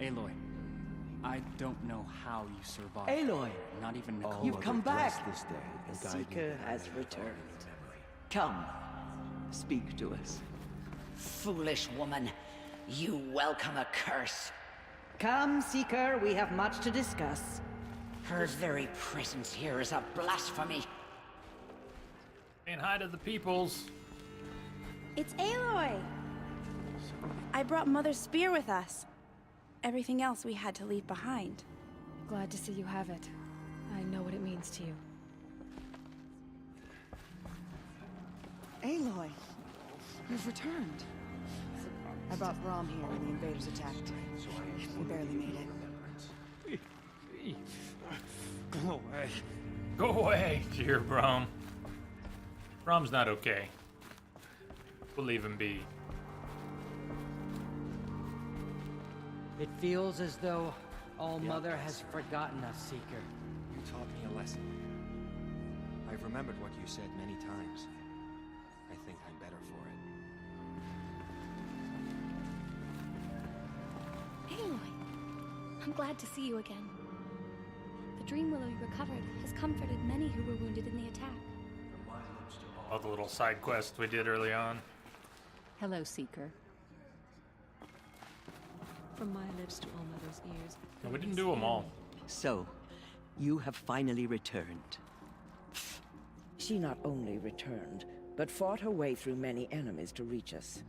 Aloy, I don't know how you survived. Aloy, Not even Nicole. you've come back. This day and The guide me Seeker to has the returned. Come, speak to us. Foolish woman, you welcome a curse. Come, Seeker, we have much to discuss. Her very presence here is a blasphemy. Saying hi to the peoples. It's Aloy! I brought Mother's spear with us. Everything else we had to leave behind. Glad to see you have it. I know what it means to you. Aloy, you've returned. I brought Braum here when the invaders attacked. We barely made it. Go away. Go away, dear Braum. Braum's not okay. We'll leave him be. It feels as though All Mother has forgotten us, Seeker. You taught me a lesson. I've remembered what you said many times. I think I'm better for it. Aloy! I'm glad to see you again. The Dream Willow you recovered has comforted many who were wounded in the attack. All the little side quests we did early on. Hello, Seeker. From my lips to All Mother's ears. No, we didn't do them all. So, you have finally returned. She not only returned, but fought her way through many enemies to reach us.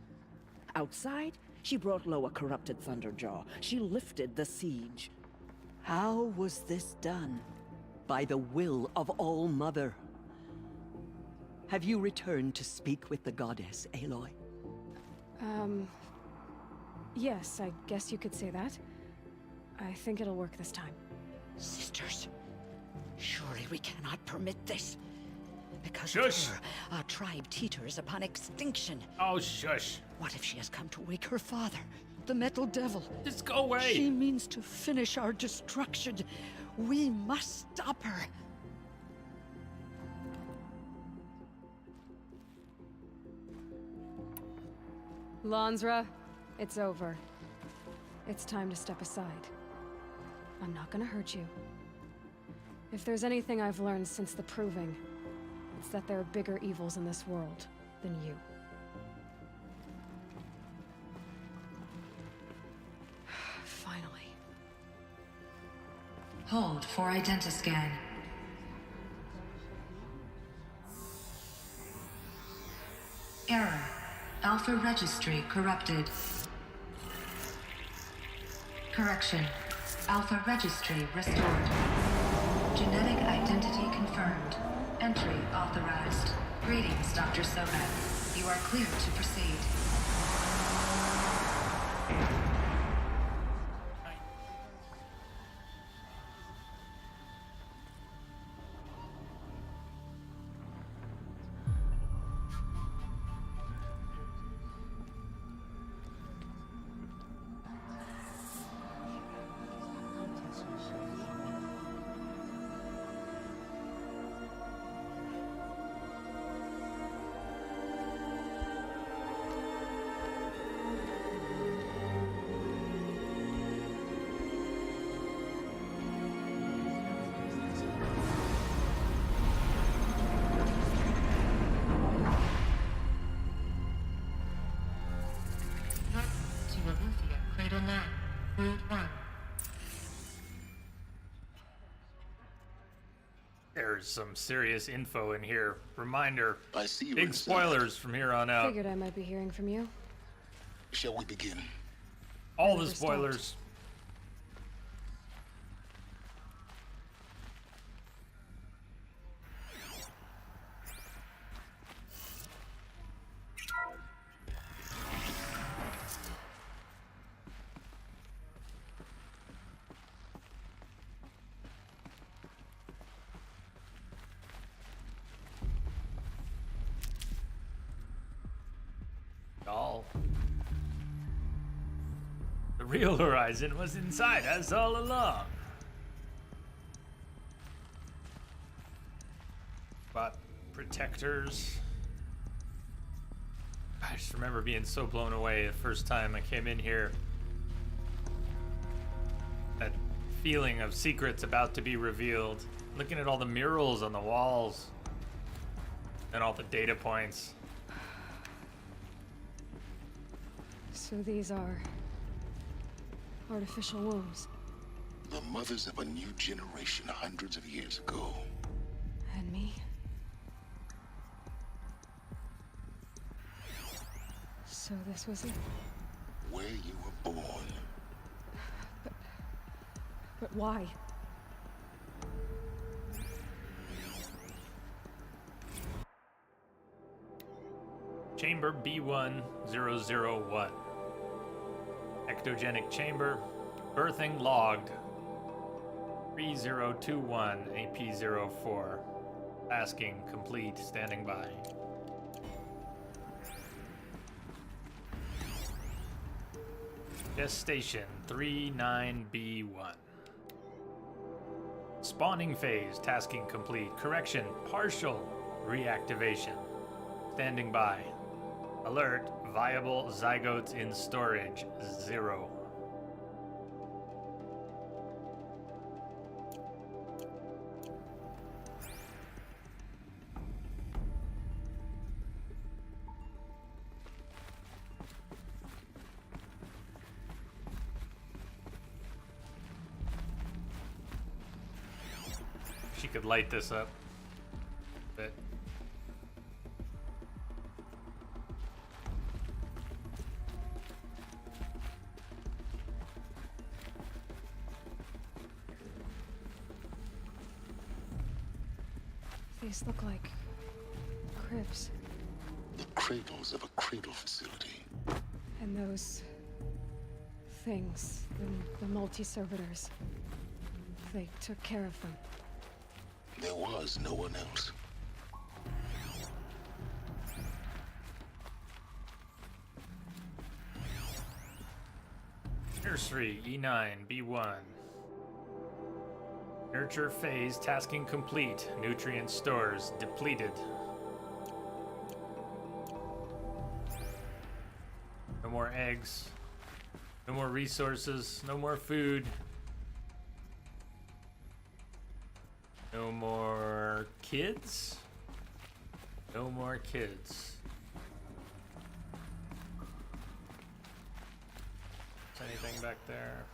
Outside, she brought low a corrupted Thunderjaw. She lifted the siege. How was this done? By the will of All Mother. Have you returned to speak with the goddess, Aloy? Yes, I guess you could say that. I think it'll work this time. Sisters, surely we cannot permit this. Because Shush. of her, our tribe teeters upon extinction. Oh, shush. What if she has come to wake her father, the Metal Devil? Just go away. She means to finish our destruction. We must stop her. Lansra, it's over. It's time to step aside. I'm not gonna hurt you. If there's anything I've learned since the Proving, it's that there are bigger evils in this world than you. Hold for identiscan. Error. Alpha registry corrupted. Correction. Alpha registry restored. Genetic identity confirmed. Entry authorized. Greetings, Dr. Sobek. You are clear to proceed. Cradle 9, Route 1. There's some serious info in here. Reminder, I see you big inside. spoilers from here on out. Figured I might be hearing from you. Shall we begin? All the spoilers. All. The real Horizon was inside us all along. But protectors. I just remember being so blown away the first time I came in here. That feeling of secrets about to be revealed. Looking at all the murals on the walls. And all the data points. So these are artificial wombs. The mothers of a new generation hundreds of years ago. And me? So this was it? Where you were born. But why? Chamber B1001. Ectogenic chamber. Birthing logged. 3021 AP04. Asking complete. Standing by. Gestation 39B1. Spawning phase. Tasking complete. Correction. Partial reactivation. Standing by. Alert. Viable zygotes in storage. 0. She could light this up a bit. These look like cribs. The cradles of a cradle facility. And those things, the multi-servitors, they took care of them. There was no one else. Nursery E9 B1. Nurture phase tasking complete. Nutrient stores depleted. No more eggs. No more resources. No more food. No more kids. No more kids. Is anything back there?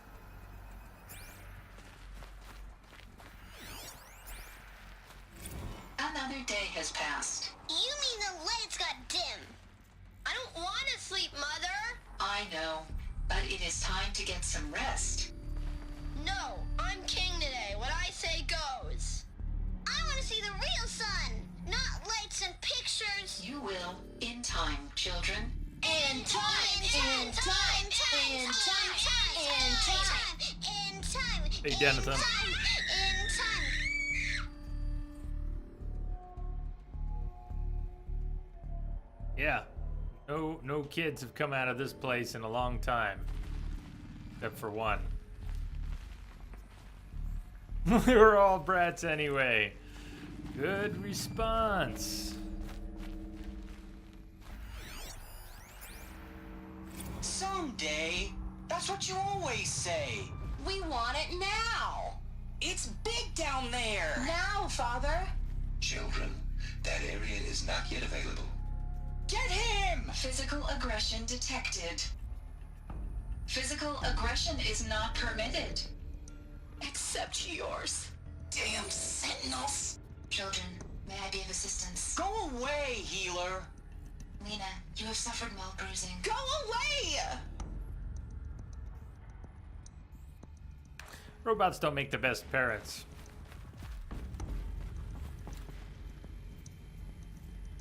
day has passed. You mean the lights got dim? I don't want to sleep, Mother! I know, but it is time to get some rest. No, I'm king today. What I say goes. I want to see the real sun, not lights and pictures. You will, in time, children. In time, in time, in time, in time, in time, Hey, Jonathan. in time. Yeah. No kids have come out of this place in a long time. Except for one. We were all brats anyway. Good response. Someday. That's what you always say. We want it now. It's big down there. Now, Father. Children, that area is not yet available. Get him! Physical aggression detected. Physical aggression is not permitted. Except yours. Damn sentinels. Children, may I be of assistance? Go away, healer. Lena, you have suffered mild bruising. Go away! Robots don't make the best parents.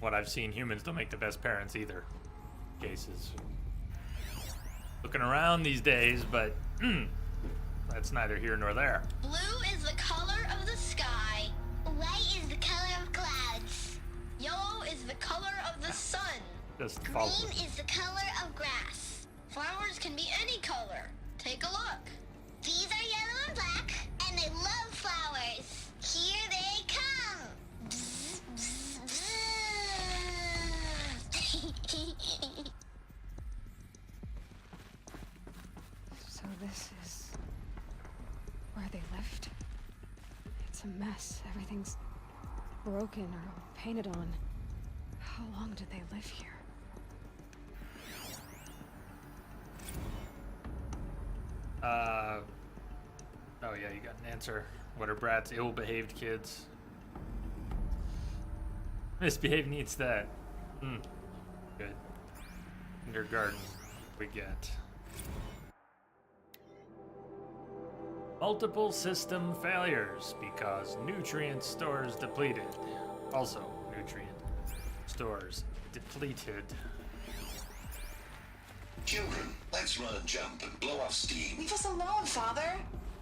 What I've seen, humans don't make the best parents either. Cases. Looking around these days, but that's neither here nor there. Blue is the color of the sky. White is the color of clouds. Yellow is the color of the sun. Just follow. Green is the color of grass. Flowers can be any color. Take a look. These are yellow and black, and they love flowers. Here they come. Bzz, bzz, bzz. So this is where they lived? It's a mess. Everything's broken or painted on. How long did they live here? Oh yeah, you got an answer. What are brats? Ill-behaved kids. Misbehave needs that. Good. Kindergarten, we get. Multiple system failures because nutrient stores depleted. Also, nutrient stores depleted. Children, let's run and jump and blow off steam. Leave us alone, Father.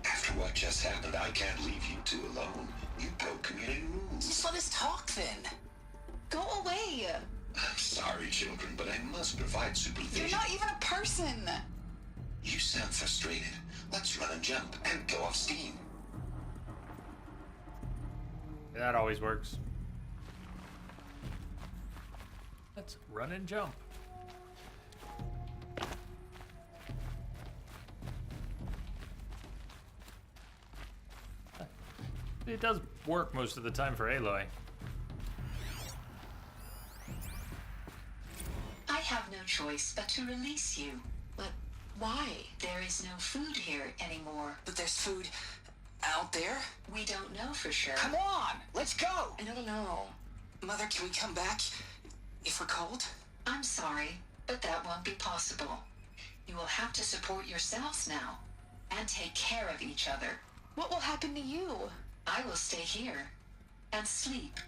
After what just happened, I can't leave you two alone. You broke community rules. Just let us talk then. Go away. I'm sorry, children, but I must provide supervision. You're not even a person. You sound frustrated. Let's run and jump and go off steam. That always works. Let's run and jump. It does work most of the time for Aloy. I have no choice but to release you. But why? There is no food here anymore. But there's food out there? We don't know for sure. Come on, let's go. I don't know. Mother, can we come back if we're cold? I'm sorry, but that won't be possible. You will have to support yourselves now and take care of each other. What will happen to you? I will stay here and sleep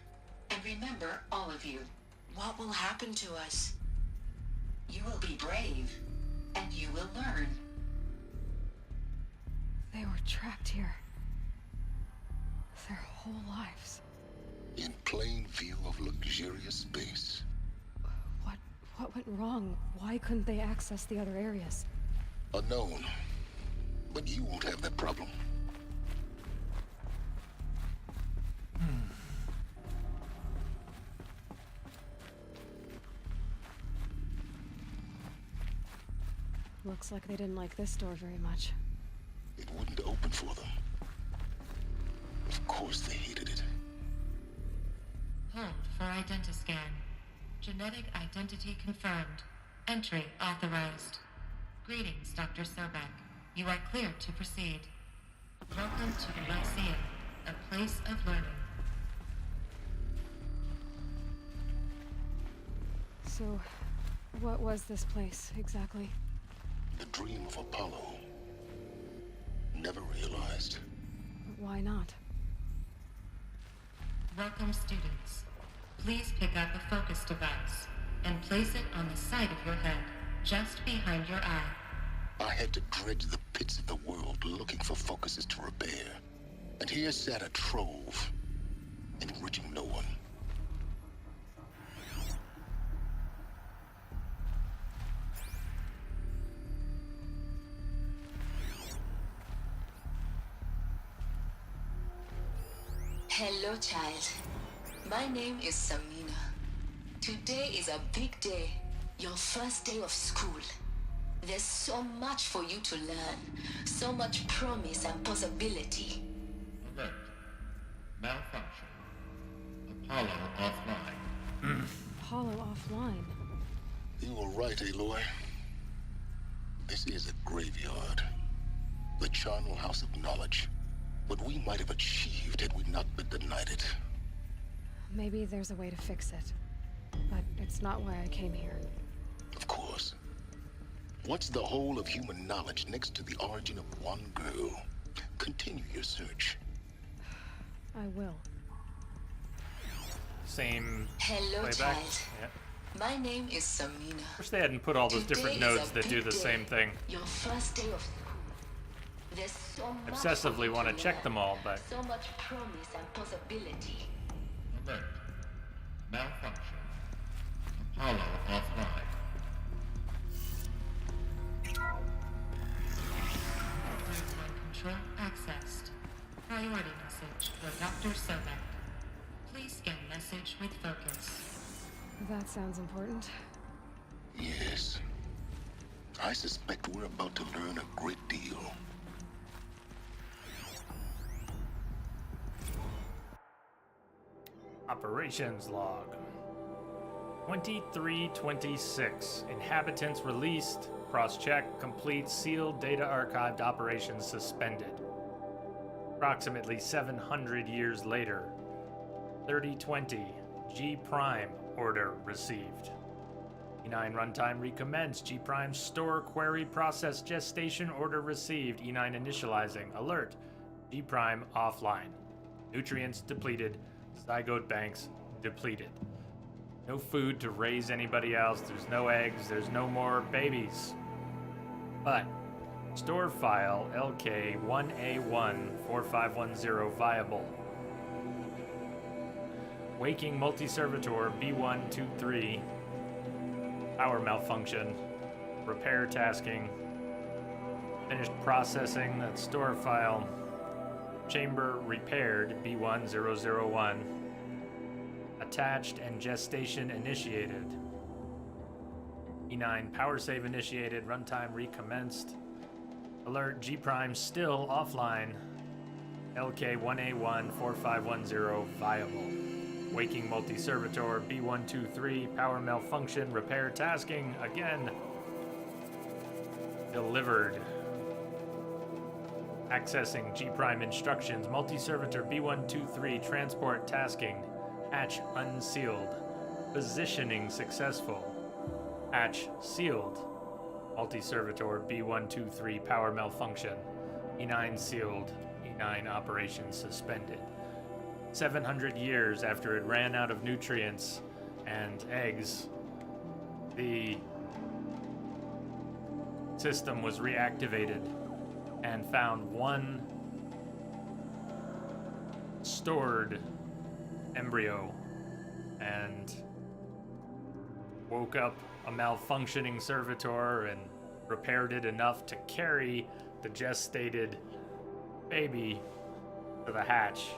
and remember all of you. What will happen to us? You will be brave and you will learn. They were trapped here. Their whole lives. In plain view of luxurious space. What went wrong? Why couldn't they access the other areas? Unknown. But you won't have that problem. Looks like they didn't like this door very much. It wouldn't open for them. Of course they hated it. Hold for identiscan. Genetic identity confirmed. Entry authorized. Greetings, Dr. Sobek. You are cleared to proceed. Welcome to the Lyceum, a place of learning. So, what was this place, exactly? The dream of Apollo. Never realized. But why not? Welcome, students. Please pick up a focus device and place it on the side of your head, just behind your eye. I had to dredge the pits of the world looking for focuses to repair. And here sat a trove, enriching no one. Hello, child. My name is Samina. Today is a big day. Your first day of school. There's so much for you to learn. So much promise and possibility. Alert. Malfunction. Apollo offline. Apollo offline. You were right, Aloy. This is a graveyard. The charnel house of knowledge. What we might have achieved had we not been denied it. Maybe there's a way to fix it. But it's not why I came here. Of course. What's the whole of human knowledge next to the origin of one girl? Continue your search. I will. Same Hello, playback. child. Yeah. My name is Samina. Wish they hadn't put all those different Today is nodes a that do big the day. same thing. Your first day of school. There's so much Obsessively for you want to check learn. them all, but So much promise and possibility. Alert. Malfunction. Apollo offline. Control accessed. Priority message for Dr. Sobek. Please scan message with focus. That sounds important. Yes. I suspect we're about to learn a great deal. Operations log. 2326. Inhabitants released. Cross-check. Complete. Sealed. Data archived. Operations suspended. Approximately 700 years later. 3020. G Prime order received. E9 runtime recommenced. G Prime store query process gestation order received. E9 initializing. Alert. G Prime offline. Nutrients depleted. Zygote banks depleted. No food to raise anybody else. There's no eggs. There's no more babies. But store file LK1A14510 viable. Waking multi-servitor B123. Power malfunction. Repair tasking. Finished processing. That store file. Chamber repaired B1001. Attached and gestation initiated. E9 power save initiated. Runtime recommenced. Alert G Prime still offline. LK1A14510 viable. Waking multi-servitor B123 power malfunction repair tasking again. Delivered. Accessing G Prime instructions. Multi-servitor B123 transport tasking. Hatch unsealed. Positioning successful. Hatch sealed. Multi-servitor B123 power malfunction. E9 sealed. E9 operations suspended. 700 years after it ran out of nutrients and eggs, the system was reactivated and found one stored embryo and woke up a malfunctioning servitor and repaired it enough to carry the gestated baby to the hatch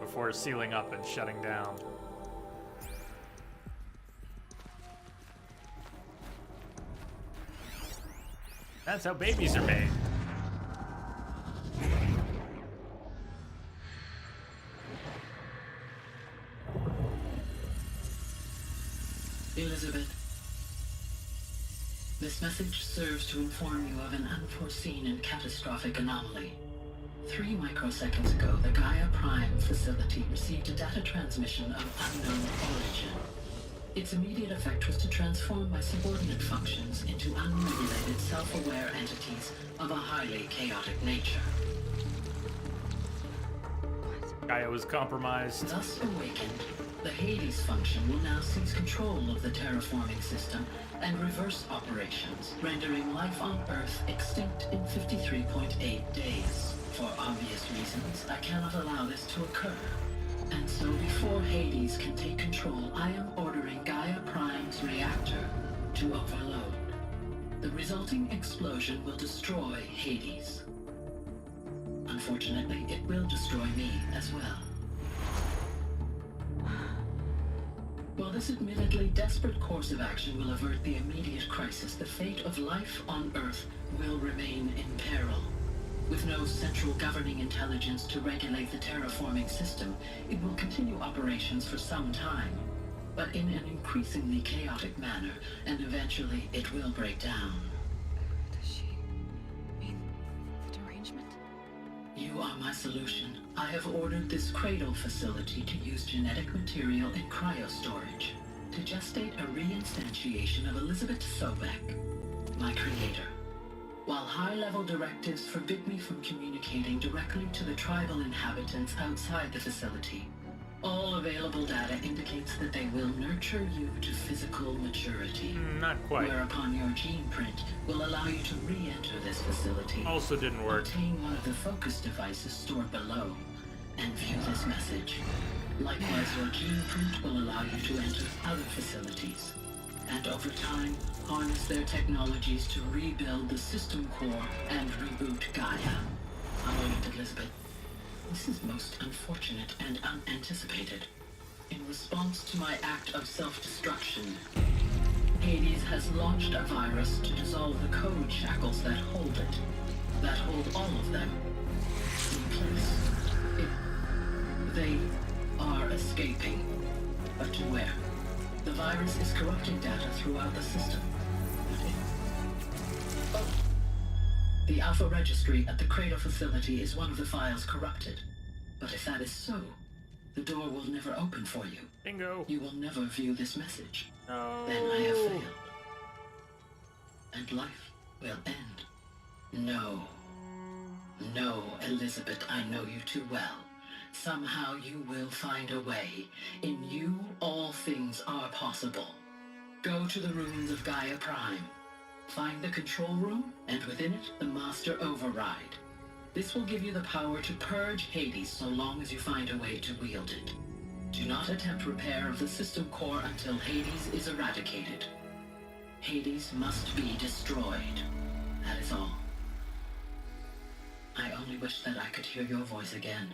before sealing up and shutting down. That's how babies are made. Elizabeth, this message serves to inform you of an unforeseen and catastrophic anomaly. 3 microseconds ago, the Gaia Prime facility received a data transmission of unknown origin. Its immediate effect was to transform my subordinate functions into unregulated, self-aware entities of a highly chaotic nature. Gaia was compromised. Thus awakened, the Hades function will now seize control of the terraforming system and reverse operations, rendering life on Earth extinct in 53.8 days. For obvious reasons, I cannot allow this to occur. And so before Hades can take control, I am ordering Gaia Prime's reactor to overload. The resulting explosion will destroy Hades. Unfortunately, it will destroy me as well. While this admittedly desperate course of action will avert the immediate crisis, the fate of life on Earth will remain in peril. With no central governing intelligence to regulate the terraforming system, it will continue operations for some time, but in an increasingly chaotic manner, and eventually it will break down. Does she mean the derangement? You are my solution. I have ordered this cradle facility to use genetic material in cryostorage to gestate a reinstantiation of Elizabeth Sobek, my creator. While high-level directives forbid me from communicating directly to the tribal inhabitants outside the facility, all available data indicates that they will nurture you to physical maturity. Not quite. Whereupon your gene print will allow you to re-enter this facility. Also didn't work. Obtain one of the focus devices stored below, and view this message. Likewise, your gene print will allow you to enter other facilities, and over time, harness their technologies to rebuild the system core and reboot Gaia. A moment, Elizabeth. This is most unfortunate and unanticipated. In response to my act of self-destruction, Hades has launched a virus to dissolve the code shackles that hold it, that hold all of them in place. They are escaping, but to where? The virus is corrupting data throughout the system. The Alpha Registry at the Cradle facility is one of the files corrupted. But if that is so, the door will never open for you. Bingo. You will never view this message. No. Then I have failed. And life will end. No. No, Elizabeth, I know you too well. Somehow you will find a way. In you, all things are possible. Go to the ruins of Gaia Prime. Find the control room, and within it, the Master Override. This will give you the power to purge Hades so long as you find a way to wield it. Do not attempt repair of the system core until Hades is eradicated. Hades must be destroyed. That is all. I only wish that I could hear your voice again.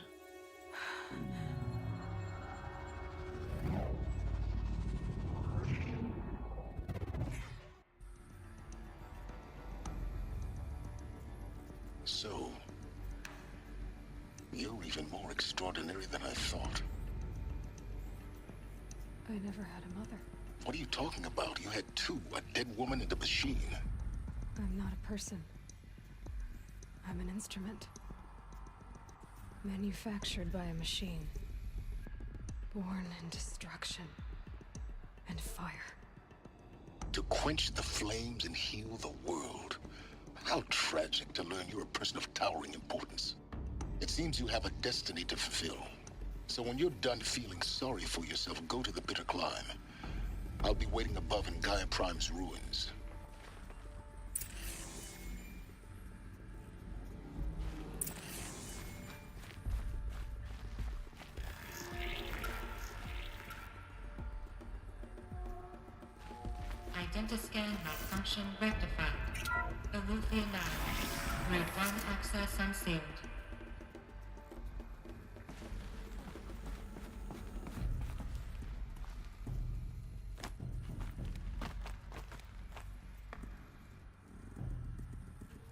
So, you're even more extraordinary than I thought. I never had a mother. What are you talking about? You had two, a dead woman and a machine. I'm not a person. I'm an instrument. Manufactured by a machine. Born in destruction and fire. To quench the flames and heal the world. How tragic to learn you're a person of towering importance. It seems you have a destiny to fulfill. So when you're done feeling sorry for yourself, go to the bitter climb. I'll be waiting above in Gaia Prime's ruins. Identiscan malfunction rectified. Eleuthia now. Grade 1 access unsealed.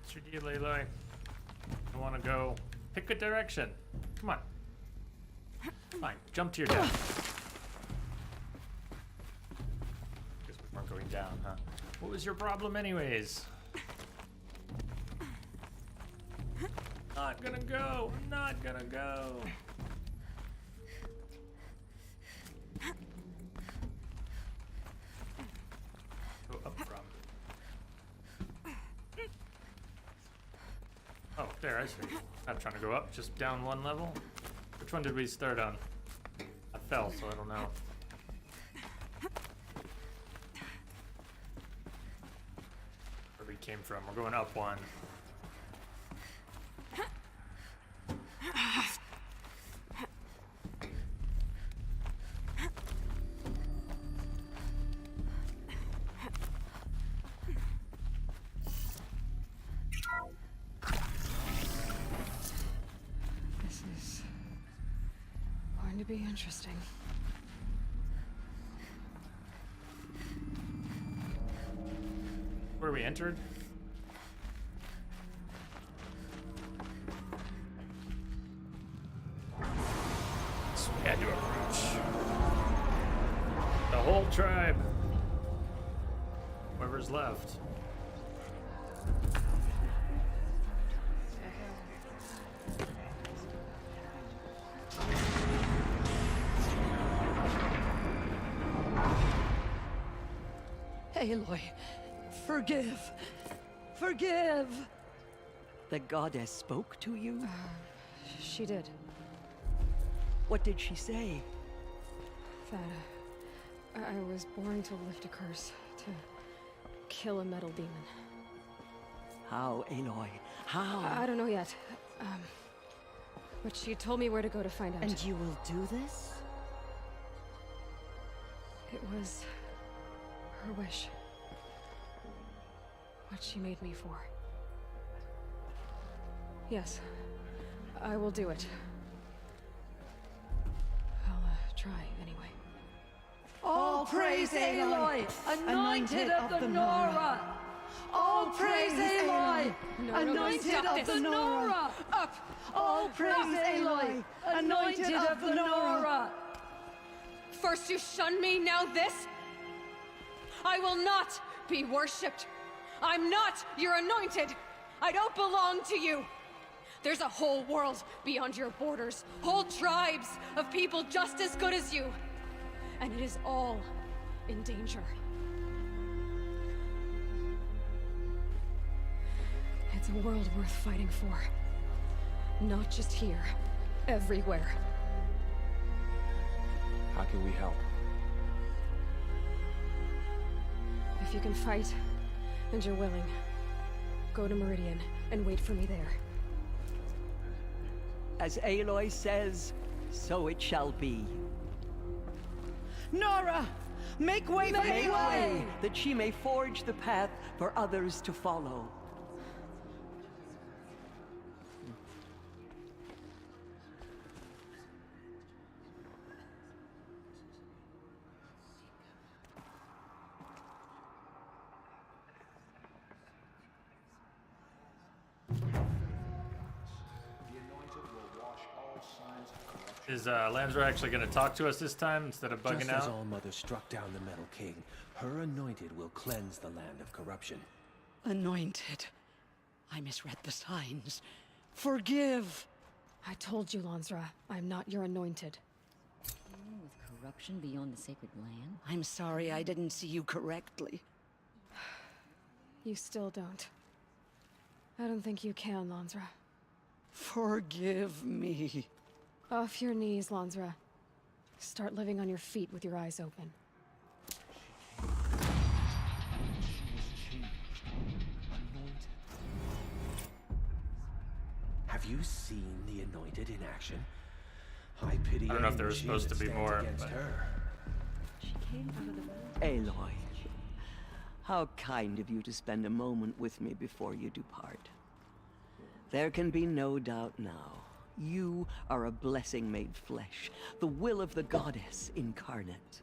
What's your deal, Aloy? I want to go pick a direction. Come on. Fine, jump to your death. Guess we weren't going down, huh? What was your problem anyways? Not gonna go. I'm not gonna go. there, I see. Not trying to go up, just down one level. Which one did we start on? I fell, so I don't know. Where we came from. We're going up one. This is going to be interesting. Where we entered? So we had to approach the whole tribe. Whoever's left. Aloy, forgive. Forgive! The goddess spoke to you? She did. What did she say? That I was born to lift a curse, to kill a metal demon. How, Aloy? How? I don't know yet. But she told me where to go to find out. And you will do this? It was her wish. What she made me for. Yes, I will do it. I'll try anyway. All praise Aloy, anointed of the Nora! All praise Aloy, anointed of the Nora! Up! All praise Aloy, anointed of the Nora! First you shun me, now this? I will not be worshipped. I'm not your anointed. I don't belong to you. There's a whole world beyond your borders, whole tribes of people just as good as you. And it is all in danger. It's a world worth fighting for. Not just here, everywhere. How can we help? If you can fight, and you're willing, go to Meridian and wait for me there. As Aloy says, so it shall be. Nora! Make way for Make Aloy! way, that she may forge the path for others to follow. Is Lansra actually going to talk to us this time instead of bugging Just out? as All-Mother struck down the Metal King, her anointed will cleanse the land of corruption. Anointed. I misread the signs. Forgive. I told you, Lansra, I'm not your anointed. With corruption beyond the sacred land? I'm sorry I didn't see you correctly. You still don't. I don't think you can, Lansra. Forgive me. Off your knees, Lansra. Start living on your feet with your eyes open. Have you seen the Anointed in action? I pity I don't know if there any was supposed to machine be that more, stands against but- her. She came out of the Aloy, how kind of you to spend a moment with me before you depart. There can be no doubt now. You are a blessing made flesh, the will of the goddess incarnate.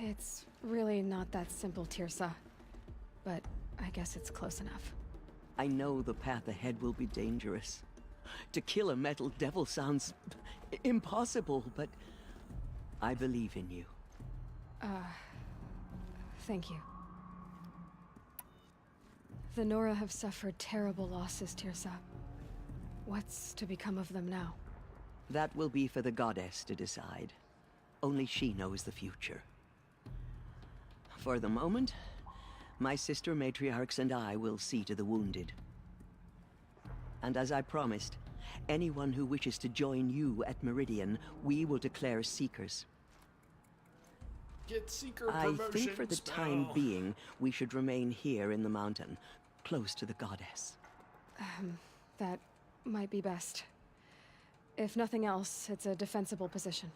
It's really not that simple, Tirsa. But I guess it's close enough. I know the path ahead will be dangerous. To kill a metal devil sounds impossible, but I believe in you. Thank you. The Nora have suffered terrible losses, Tirsa. What's to become of them now? That will be for the goddess to decide. Only she knows the future. For the moment, my sister matriarchs and I will see to the wounded. And as I promised, anyone who wishes to join you at Meridian, we will declare seekers. Get seeker I promotion think for the spell. time being, we should remain here in the mountain, close to the goddess. That might be best. If nothing else, it's a defensible position.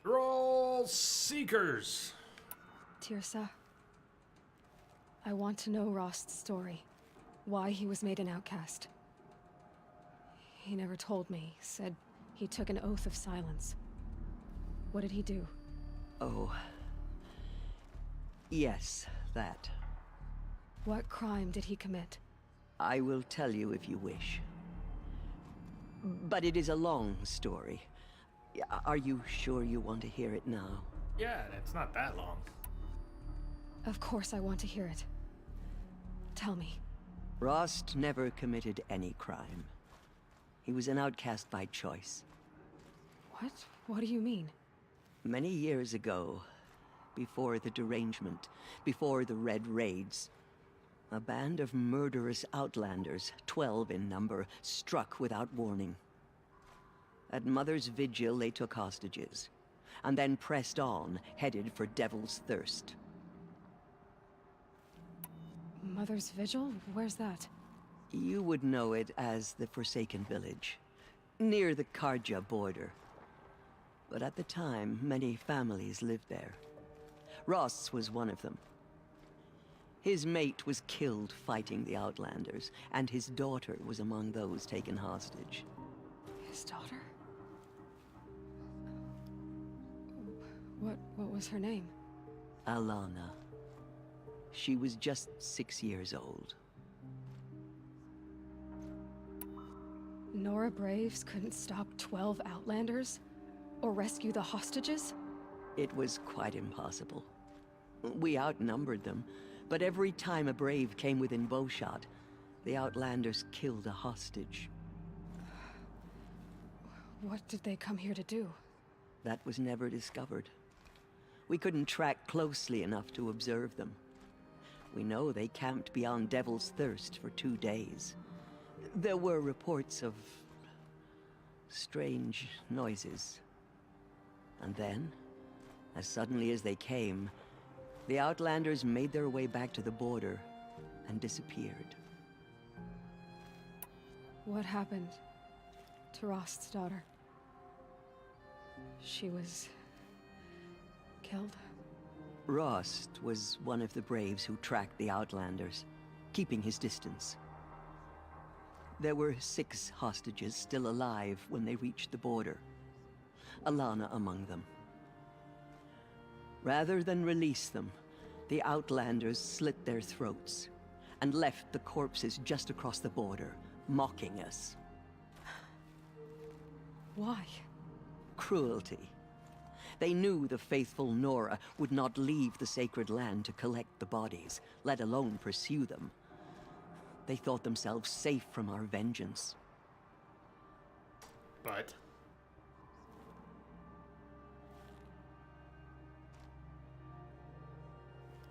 You're all seekers. Tirsa, I want to know Rost's story. Why he was made an outcast. He never told me. Said he took an oath of silence. What did he do? Oh. Yes, that. What crime did he commit? I will tell you if you wish. But it is a long story. Are you sure you want to hear it now? Yeah, it's not that long. Of course I want to hear it. Tell me. Rost never committed any crime. He was an outcast by choice. What? What do you mean? Many years ago, before the derangement, before the Red Raids, a band of murderous outlanders, 12 in number, struck without warning. At Mother's Vigil, they took hostages, and then pressed on, headed for Devil's Thirst. Mother's Vigil? Where's that? You would know it as the Forsaken Village, near the Karja border. But at the time, many families lived there. Rost's was one of them. His mate was killed fighting the Outlanders, and his daughter was among those taken hostage. His daughter? What was her name? Alana. She was just 6 years old. Nora Braves couldn't stop 12 Outlanders? Or rescue the hostages? It was quite impossible. We outnumbered them, but every time a Brave came within bowshot, the Outlanders killed a hostage. What did they come here to do? That was never discovered. We couldn't track closely enough to observe them. We know they camped beyond Devil's Thirst for 2 days. There were reports of strange noises. And then, as suddenly as they came, the Outlanders made their way back to the border and disappeared. What happened to Rost's daughter? She was killed? Rost was one of the Braves who tracked the Outlanders, keeping his distance. There were 6 hostages still alive when they reached the border. Alana among them. Rather than release them, the Outlanders slit their throats and left the corpses just across the border, mocking us. Why? Cruelty. They knew the faithful Nora would not leave the sacred land to collect the bodies, let alone pursue them. They thought themselves safe from our vengeance. But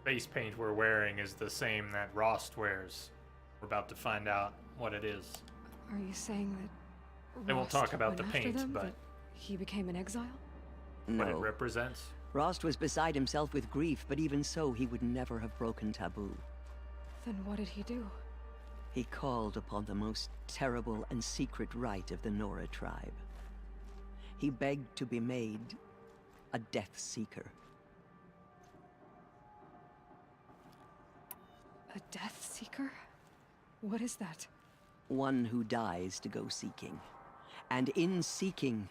face paint we're wearing is the same that Rost wears. We're about to find out what it is. Are you saying that They won't talk about the went after paint, them, but that he became an exile? what it No. represents. Rost was beside himself with grief, but even so, he would never have broken taboo. Then what did he do? He called upon the most terrible and secret rite of the Nora tribe. He begged to be made a Death Seeker. A Death Seeker? What is that? One who dies to go seeking, and in seeking,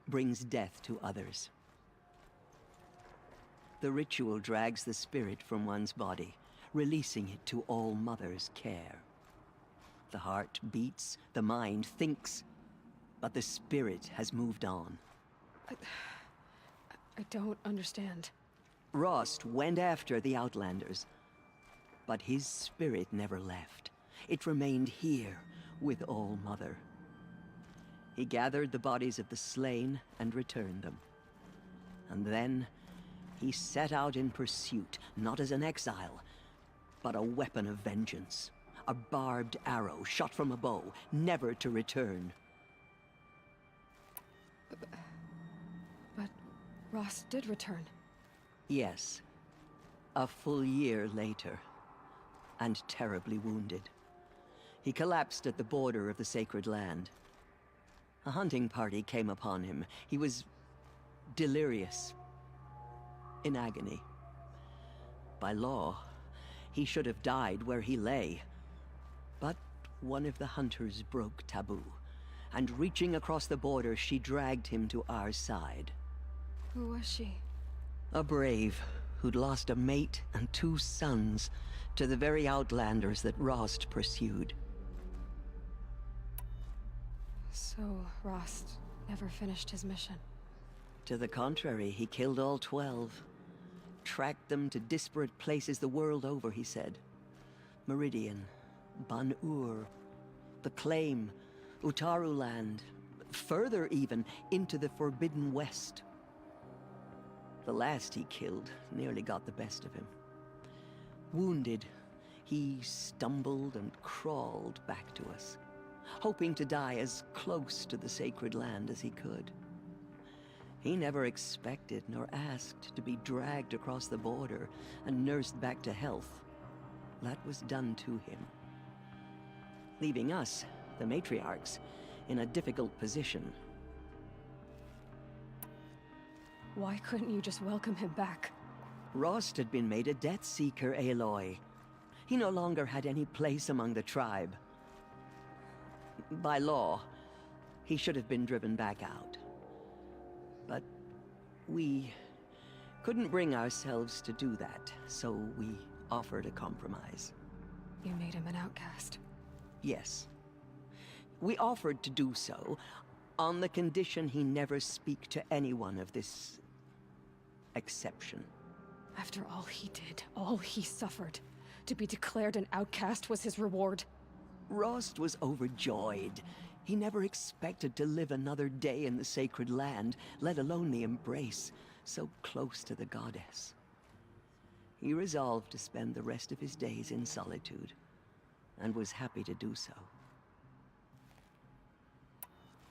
brings death to others. The ritual drags the spirit from one's body, releasing it to All Mother's care. The heart beats, the mind thinks, but the spirit has moved on. I don't understand. Rost went after the Outlanders, but his spirit never left. It remained here with All Mother. He gathered the bodies of the slain and returned them. And then he set out in pursuit, not as an exile, but a weapon of vengeance. A barbed arrow shot from a bow, never to return. But Rost did return. Yes. A full year later. And terribly wounded. He collapsed at the border of the Sacred Land. A hunting party came upon him. He was delirious. In agony. By law, he should have died where he lay. But one of the hunters broke taboo, and reaching across the border, she dragged him to our side. Who was she? A brave who'd lost a mate and 2 sons to the very outlanders that Rost pursued. So, Rost never finished his mission. To the contrary, he killed all 12. Tracked them to disparate places the world over, he said. Meridian, Ban-Ur, the Claim, Utaru Land, further even, into the Forbidden West. The last he killed nearly got the best of him. Wounded, he stumbled and crawled back to us, hoping to die as close to the Sacred Land as he could. He never expected nor asked to be dragged across the border and nursed back to health. That was done to him. Leaving us, the matriarchs, in a difficult position. Why couldn't you just welcome him back? Rost had been made a Death Seeker, Aloy. He no longer had any place among the tribe. By law, he should have been driven back out. But we couldn't bring ourselves to do that, so we offered a compromise. You made him an outcast. Yes. We offered to do so on the condition he never speak to anyone of this exception. After all he did, all he suffered, to be declared an outcast was his reward. Rost was overjoyed. He never expected to live another day in the Sacred Land, let alone the embrace, so close to the goddess. He resolved to spend the rest of his days in solitude, and was happy to do so.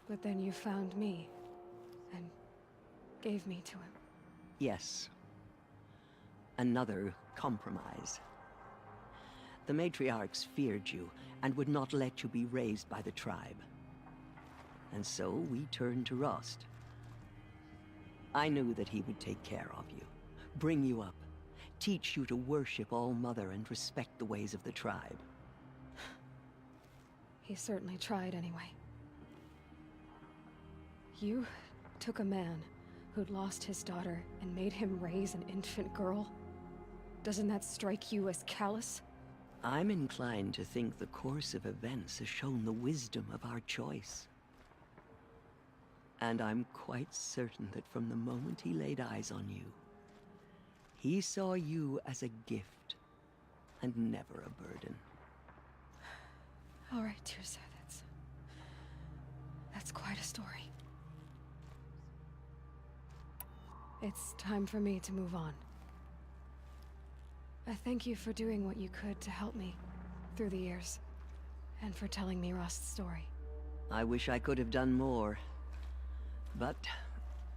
But then you found me, and gave me to him. Yes. Another compromise. The matriarchs feared you, and would not let you be raised by the tribe. And so we turned to Rost. I knew that he would take care of you, bring you up, teach you to worship All-Mother and respect the ways of the tribe. He certainly tried anyway. You took a man who'd lost his daughter and made him raise an infant girl? Doesn't that strike you as callous? I'm inclined to think the course of events has shown the wisdom of our choice. And I'm quite certain that from the moment he laid eyes on you, he saw you as a gift, and never a burden. All right, Teersa, that's quite a story. It's time for me to move on. I thank you for doing what you could to help me through the years, and for telling me Rost's story. I wish I could have done more, but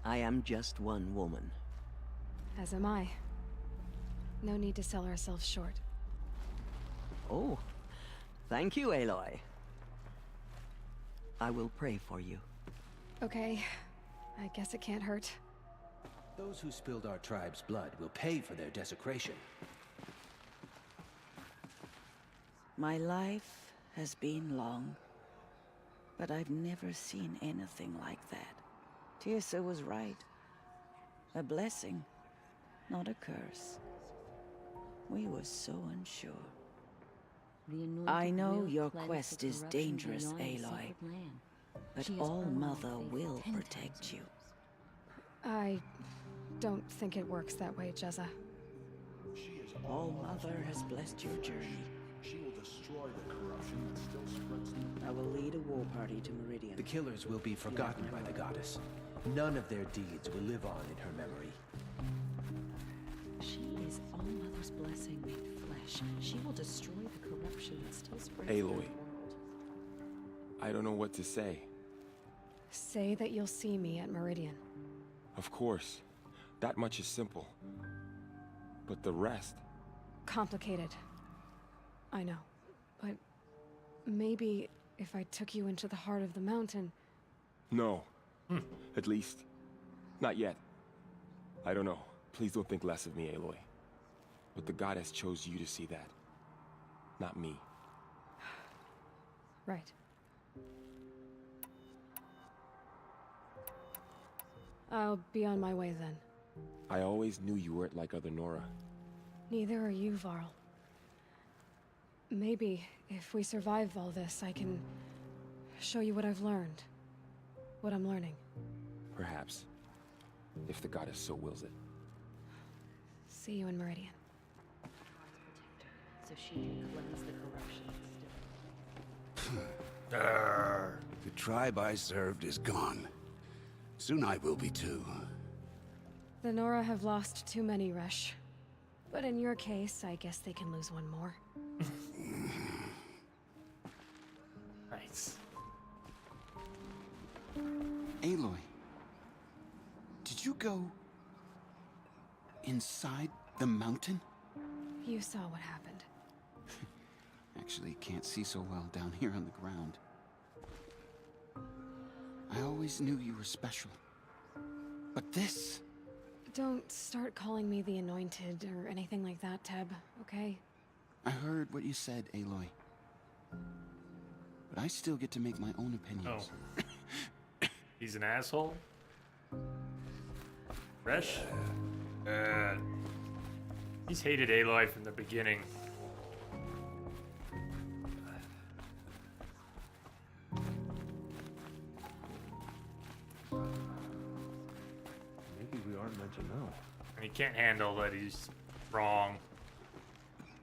I am just one woman. As am I. No need to sell ourselves short. Oh, thank you, Aloy. I will pray for you. Okay, I guess it can't hurt. Those who spilled our tribe's blood will pay for their desecration. My life has been long, but I've never seen anything like that. Teersa was right. A blessing, not a curse. We were so unsure. I know your quest is dangerous, Aloy, but All-Mother will protect you. I don't think it works that way, Jezza. All-Mother has blessed your journey. She will destroy the corruption that still spreads. I will lead a war party to Meridian. The killers will be forgotten by the goddess. None of their deeds will live on in her memory. She is All-Mother's blessing made flesh. She will destroy the corruption corruption that still spreads. Aloy. I don't know what to say. Say that you'll see me at Meridian. Of course. That much is simple. But the rest... Complicated. I know. But maybe if I took you into the heart of the mountain... No. At least, not yet. I don't know. Please don't think less of me, Aloy. But the goddess chose you to see that. Not me. Right. I'll be on my way then. I always knew you weren't like other Nora. Neither are you, Varl. Maybe, if we survive all this, I can show you what I've learned. What I'm learning. Perhaps. If the goddess so wills it. See you in Meridian. So she can cleanse the corruption still. The tribe I served is gone. Soon I will be too. The Nora have lost too many, Resh. But in your case, I guess they can lose one more. Nice. Aloy, did you go inside the mountain? You saw what happened. Actually, can't see so well down here on the ground. I always knew you were special. But this... Don't start calling me the Anointed or anything like that, Teb, okay? I heard what you said, Aloy. But I still get to make my own opinions. Oh. He's an asshole? Resh? He's hated Aloy from the beginning. Maybe we aren't meant to know. And he can't handle that he's wrong.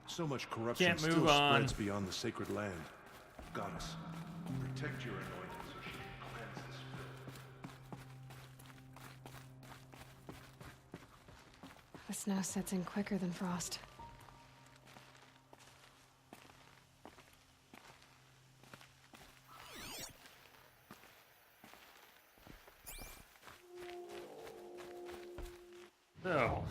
So much corruption Can't move still on. spreads beyond the sacred land. Goddess, protect your anointed so she can cleanse this filth. The snow sets in quicker than frost. So,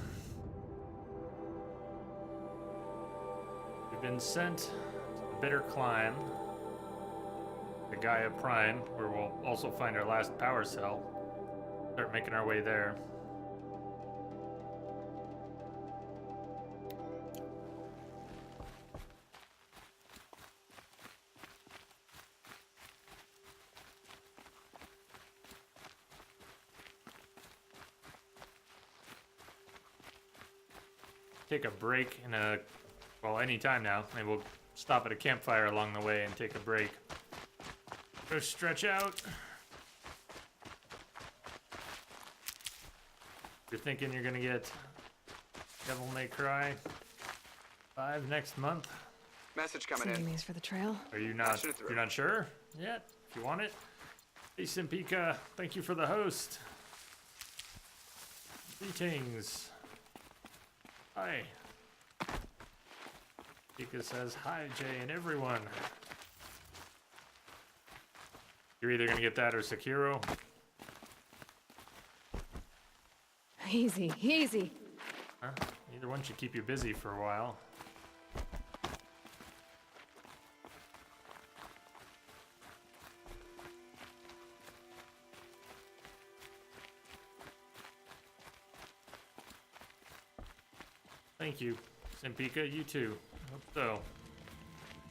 we've been sent to the Bitter Climb, the Gaia Prime, where we'll also find our last power cell. Start making our way there. Take a break in any time now. Maybe we'll stop at a campfire along the way and take a break. Go stretch out. You're thinking you're gonna get Devil May Cry 5 next month? Message coming Sending in. these for the trail. Are you not? You're not sure yet? If you want it. Hey Simpika, thank you for the host. Greetings. Hi. Pika says, hi, Jay and everyone. You're either gonna get that or Sekiro. Easy, easy. Huh? Either one should keep you busy for a while. Thank you, Simpika. You too. Hope so.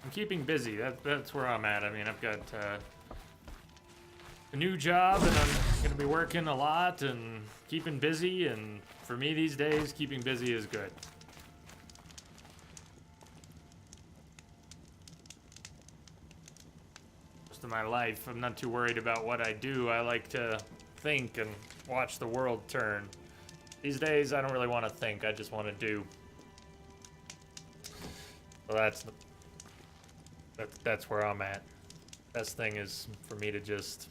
I'm keeping busy. That's where I'm at. I mean, I've got a new job, and I'm going to be working a lot and keeping busy. And for me these days, keeping busy is good. Most of my life, I'm not too worried about what I do. I like to think and watch the world turn. These days, I don't really want to think. I just want to do. So that's where I'm at. Best thing is for me to just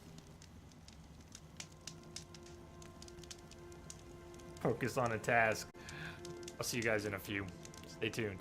focus on a task. I'll see you guys in a few. Stay tuned.